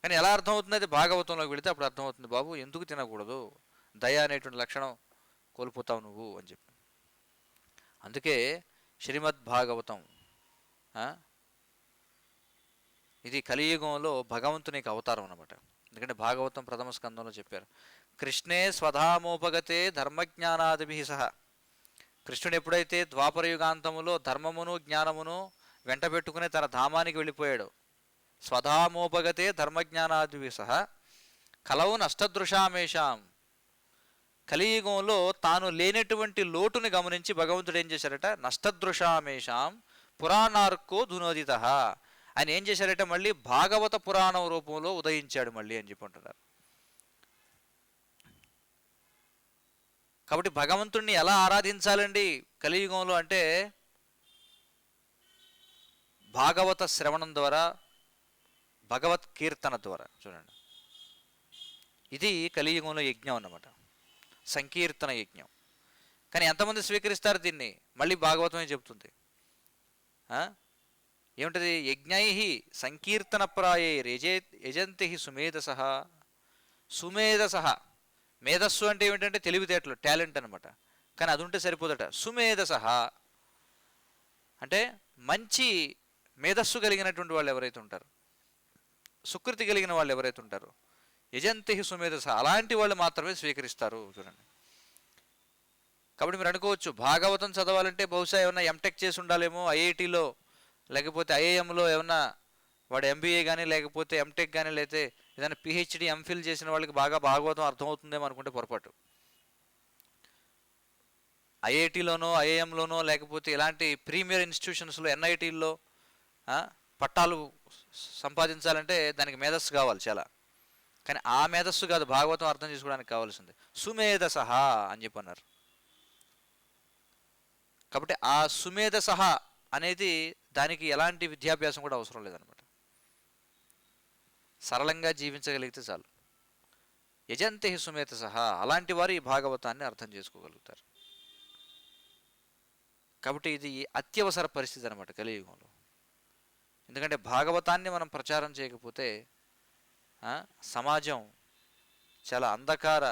కానీ ఎలా అర్థమవుతుంది, అది భాగవతంలోకి వెళితే అప్పుడు అర్థమవుతుంది, బాబు ఎందుకు తినకూడదు, దయ అనేటువంటి లక్షణం కోల్పోతావు నువ్వు అని చెప్పి. అందుకే శ్రీమద్ భాగవతం ఇది కలియుగంలో భగవంతునికి అవతారం అన్నమాట. ఎందుకంటే భాగవతం ప్రథమ స్కందంలో చెప్పారు, కృష్ణే స్వధామోపగతే ధర్మజ్ఞానాదిభి సహా. కృష్ణుడు ఎప్పుడైతే ద్వాపర యుగాంతములో ధర్మమును జ్ఞానమును వెంట పెట్టుకుని తన ధామానికి వెళ్ళిపోయాడు, స్వధామోపగతే ధర్మజ్ఞానాదిభి సహా కలవు నష్టదృశామేషాం. కలియుగంలో తాను లేనటువంటి లోటుని గమనించి భగవంతుడు ఏం చేశారట, నష్టదృశామేషాం పురాణార్కో ధునోదిత. ఆయన ఏం చేశారట, మళ్ళీ భాగవత పురాణం రూపంలో ఉదయించాడు మళ్ళీ అని చెప్పి అంటున్నారు. కాబట్టి భగవంతుణ్ణి ఎలా ఆరాధించాలండి కలియుగంలో అంటే భాగవత శ్రవణం ద్వారా, భగవత్ కీర్తన ద్వారా. చూడండి, ఇది కలియుగంలో యజ్ఞం అన్నమాట, సంకీర్తన యజ్ఞం. కానీ ఎంతమంది స్వీకరిస్తారు దీన్ని? మళ్ళీ భాగవతమే చెబుతుంది ఏమిటది, యజ్ఞై సంకీర్తన ప్రాయే యజంతి సుమేధస. సుమేధస, మేధస్సు అంటే ఏమిటంటే తెలివితేటలు, టాలెంట్ అనమాట. కానీ అది ఉంటే సరిపోదట. సుమేధస అంటే మంచి మేధస్సు కలిగినటువంటి వాళ్ళు ఎవరైతే ఉంటారో, సుకృతి కలిగిన వాళ్ళు ఎవరైతే ఉంటారో, యజంతి సుమేధస, అలాంటి వాళ్ళు మాత్రమే స్వీకరిస్తారు. చూడండి, కాబట్టి మీరు అనుకోవచ్చు భాగవతం చదవాలంటే బహుశా ఏమన్నా ఎంటెక్ చేసి ఉండాలేమో, ఐఐటిలో లేకపోతే ఐఐఎంలో ఏమన్నా వాడు ఎంబీఏ కానీ లేకపోతే ఎంటెక్ కానీ లేకపోతే ఏదైనా పిహెచ్డి ఎంఫిల్ చేసిన వాళ్ళకి బాగా భాగవతం అర్థమవుతుందేమో అనుకుంటే పొరపాటు. ఐఐటీలోనో ఐఐఎంలోనో లేకపోతే ఇలాంటి ప్రీమియర్ ఇన్స్టిట్యూషన్స్లో ఎన్ఐటీల్లో పట్టాలు సంపాదించాలంటే దానికి మేధస్సు కావాలి చాలా. కానీ ఆ మేధస్సు కాదు భాగవతం అర్థం చేసుకోవడానికి కావాల్సింది, సుమేధసహ అని చెప్పన్నారు. కాబట్టి ఆ సుమేధసహ అనేది దానికి ఎలాంటి విద్యాభ్యాసం కూడా అవసరం లేదనమాట. సరళంగా జీవించగలిగితే చాలు. యజంతే సుమేధసహ, అలాంటి వారు ఈ భాగవతాన్ని అర్థం చేసుకోగలుగుతారు. కాబట్టి ఇది అత్యవసర పరిస్థితి అనమాట కలియుగంలో. ఎందుకంటే భాగవతాన్ని మనం ప్రచారం చేయకపోతే సమాజం చాలా అంధకార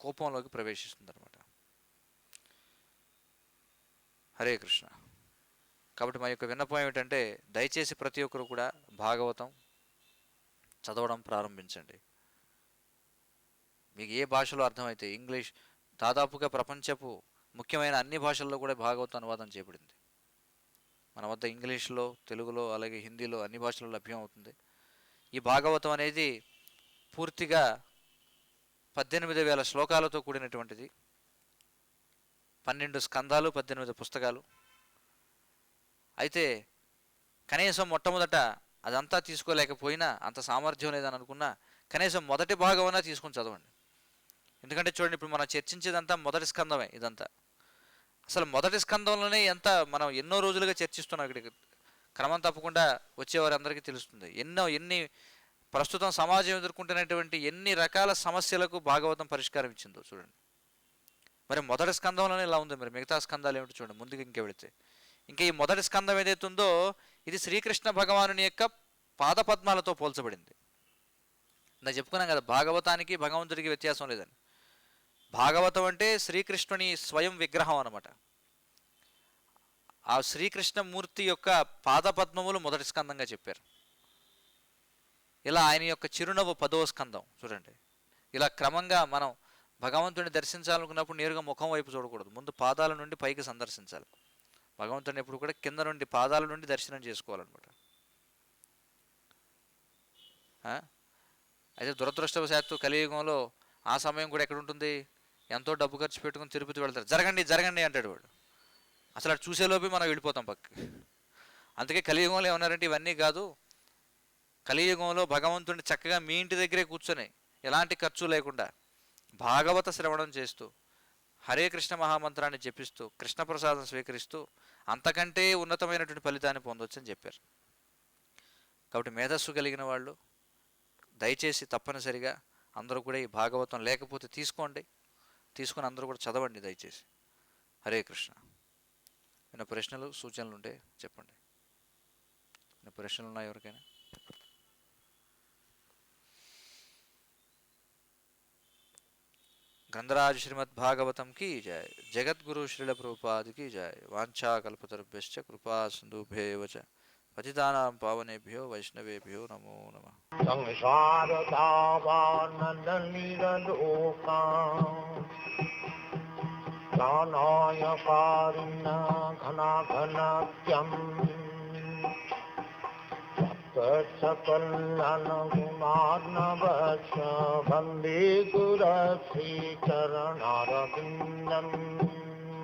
కోపంలోకి ప్రవేశిస్తుంది అనమాట. హరే కృష్ణ. కాబట్టి మా యొక్క విన్నపం ఏమిటంటే దయచేసి ప్రతి ఒక్కరు కూడా భాగవతం చదవడం ప్రారంభించండి. మీకు ఏ భాషలో అర్థమైతే, ఇంగ్లీష్ దాదాపుగా ప్రపంచపు ముఖ్యమైన అన్ని భాషల్లో కూడా భాగవతం అనువాదం చేయబడింది. మన వద్ద ఇంగ్లీష్లో, తెలుగులో, అలాగే హిందీలో అన్ని భాషల్లో లభ్యం అవుతుంది. ఈ భాగవతం అనేది పూర్తిగా 18,000 శ్లోకాలతో కూడినటువంటిది. 12 స్కందాలు, 18 పుస్తకాలు. అయితే కనీసం మొట్టమొదట అదంతా తీసుకోలేకపోయినా, అంత సామర్థ్యం లేదని అనుకున్నా, కనీసం మొదటి భాగమైనా తీసుకొని చదవండి. ఎందుకంటే చూడండి, ఇప్పుడు మనం చర్చించేదంతా మొదటి స్కందమే. ఇదంతా అసలు మొదటి స్కందంలోనే ఎంత మనం ఎన్నో రోజులుగా చర్చిస్తున్నాం. ఇక్కడికి క్రమం తప్పకుండా వచ్చేవారందరికీ తెలుస్తుంది. ఎన్ని ప్రస్తుతం సమాజం ఎదుర్కొంటున్నటువంటి ఎన్ని రకాల సమస్యలకు భాగవతం పరిష్కారం ఇచ్చిందో చూడండి. మరి మొదటి స్కందంలోనే ఇలా ఉంది, మరి మిగతా స్కందాలు ఏమిటి చూడండి. ముందుకు ఇంకా వెళితే ఇంకా ఈ మొదటి స్కందం ఏదైతే ఉందో ఇది శ్రీకృష్ణ భగవానుని యొక్క పాదపద్మాలతో పోల్చబడింది. నాకు చెప్పుకున్నాం కదా, భాగవతానికి భగవంతుడికి వ్యత్యాసం లేదని. భాగవతం అంటే శ్రీకృష్ణుని స్వయం విగ్రహం అనమాట. ఆ శ్రీకృష్ణమూర్తి యొక్క పాదపద్మములు మొదటి స్కందంగా చెప్పారు. ఇలా ఆయన యొక్క చిరునవ్వు 10వ స్కందం చూడండి. ఇలా క్రమంగా మనం భగవంతుడిని దర్శించాలనుకున్నప్పుడు నేరుగా ముఖం వైపు చూడకూడదు, ముందు పాదాల నుండి పైకి సందర్శించాలి. భగవంతుడిని ఎప్పుడు కూడా కింద నుండి పాదాల నుండి దర్శనం చేసుకోవాలన్నమాట. అయితే దురదృష్టవశాత్తు కలియుగంలో ఆ సమయం కూడా ఎక్కడ ఉంటుంది, ఎంతో డబ్బు ఖర్చు పెట్టుకుని తిరుపతి వెళ్తారు, జరగండి జరగండి అంటాడు వాడు. అసలు అటు చూసేలోపే మనం వెళ్ళిపోతాం పక్కకి. అందుకే కలియుగంలో ఏమన్నారంటే ఇవన్నీ కాదు, కలియుగంలో భగవంతుడిని చక్కగా మీ ఇంటి దగ్గరే కూర్చొని ఎలాంటి ఖర్చు లేకుండా భాగవత శ్రవణం చేస్తూ హరే కృష్ణ మహామంత్రాన్ని జపిస్తూ కృష్ణప్రసాదం స్వీకరిస్తూ అంతకంటే ఉన్నతమైనటువంటి ఫలితాన్ని పొందొచ్చు అని చెప్పారు. కాబట్టి మేధస్సు కలిగిన వాళ్ళు దయచేసి తప్పనిసరిగా అందరూ కూడా ఈ భాగవతం లేకపోతే తీసుకోండి, తీసుకొని అందరూ కూడా చదవండి దయచేసి. హరే కృష్ణ. ఏమైనా ప్రశ్నలు సూచనలు ఉంటే చెప్పండి. ఏమైనా ప్రశ్నలు ఉన్నాయి ఎవరికైనా? గ్రంథరాజ్ శ్రీమద్ భాగవతం की जय. जगद्गुरु श्रील प्रभुपाद की जय. वांछा कल्पतरुभ्यश्च कृपा सिन्धुभ्येव च पतितानां पावनेभ्यो वैष्णवेभ्यो नमो नमः. संसार दावानन्दलीलोका प्राणाय कारुण्य घनाघनात्यम् सकलनगुणार्णवस्य वन्दे गुरश्रीचरणारविन्दम्.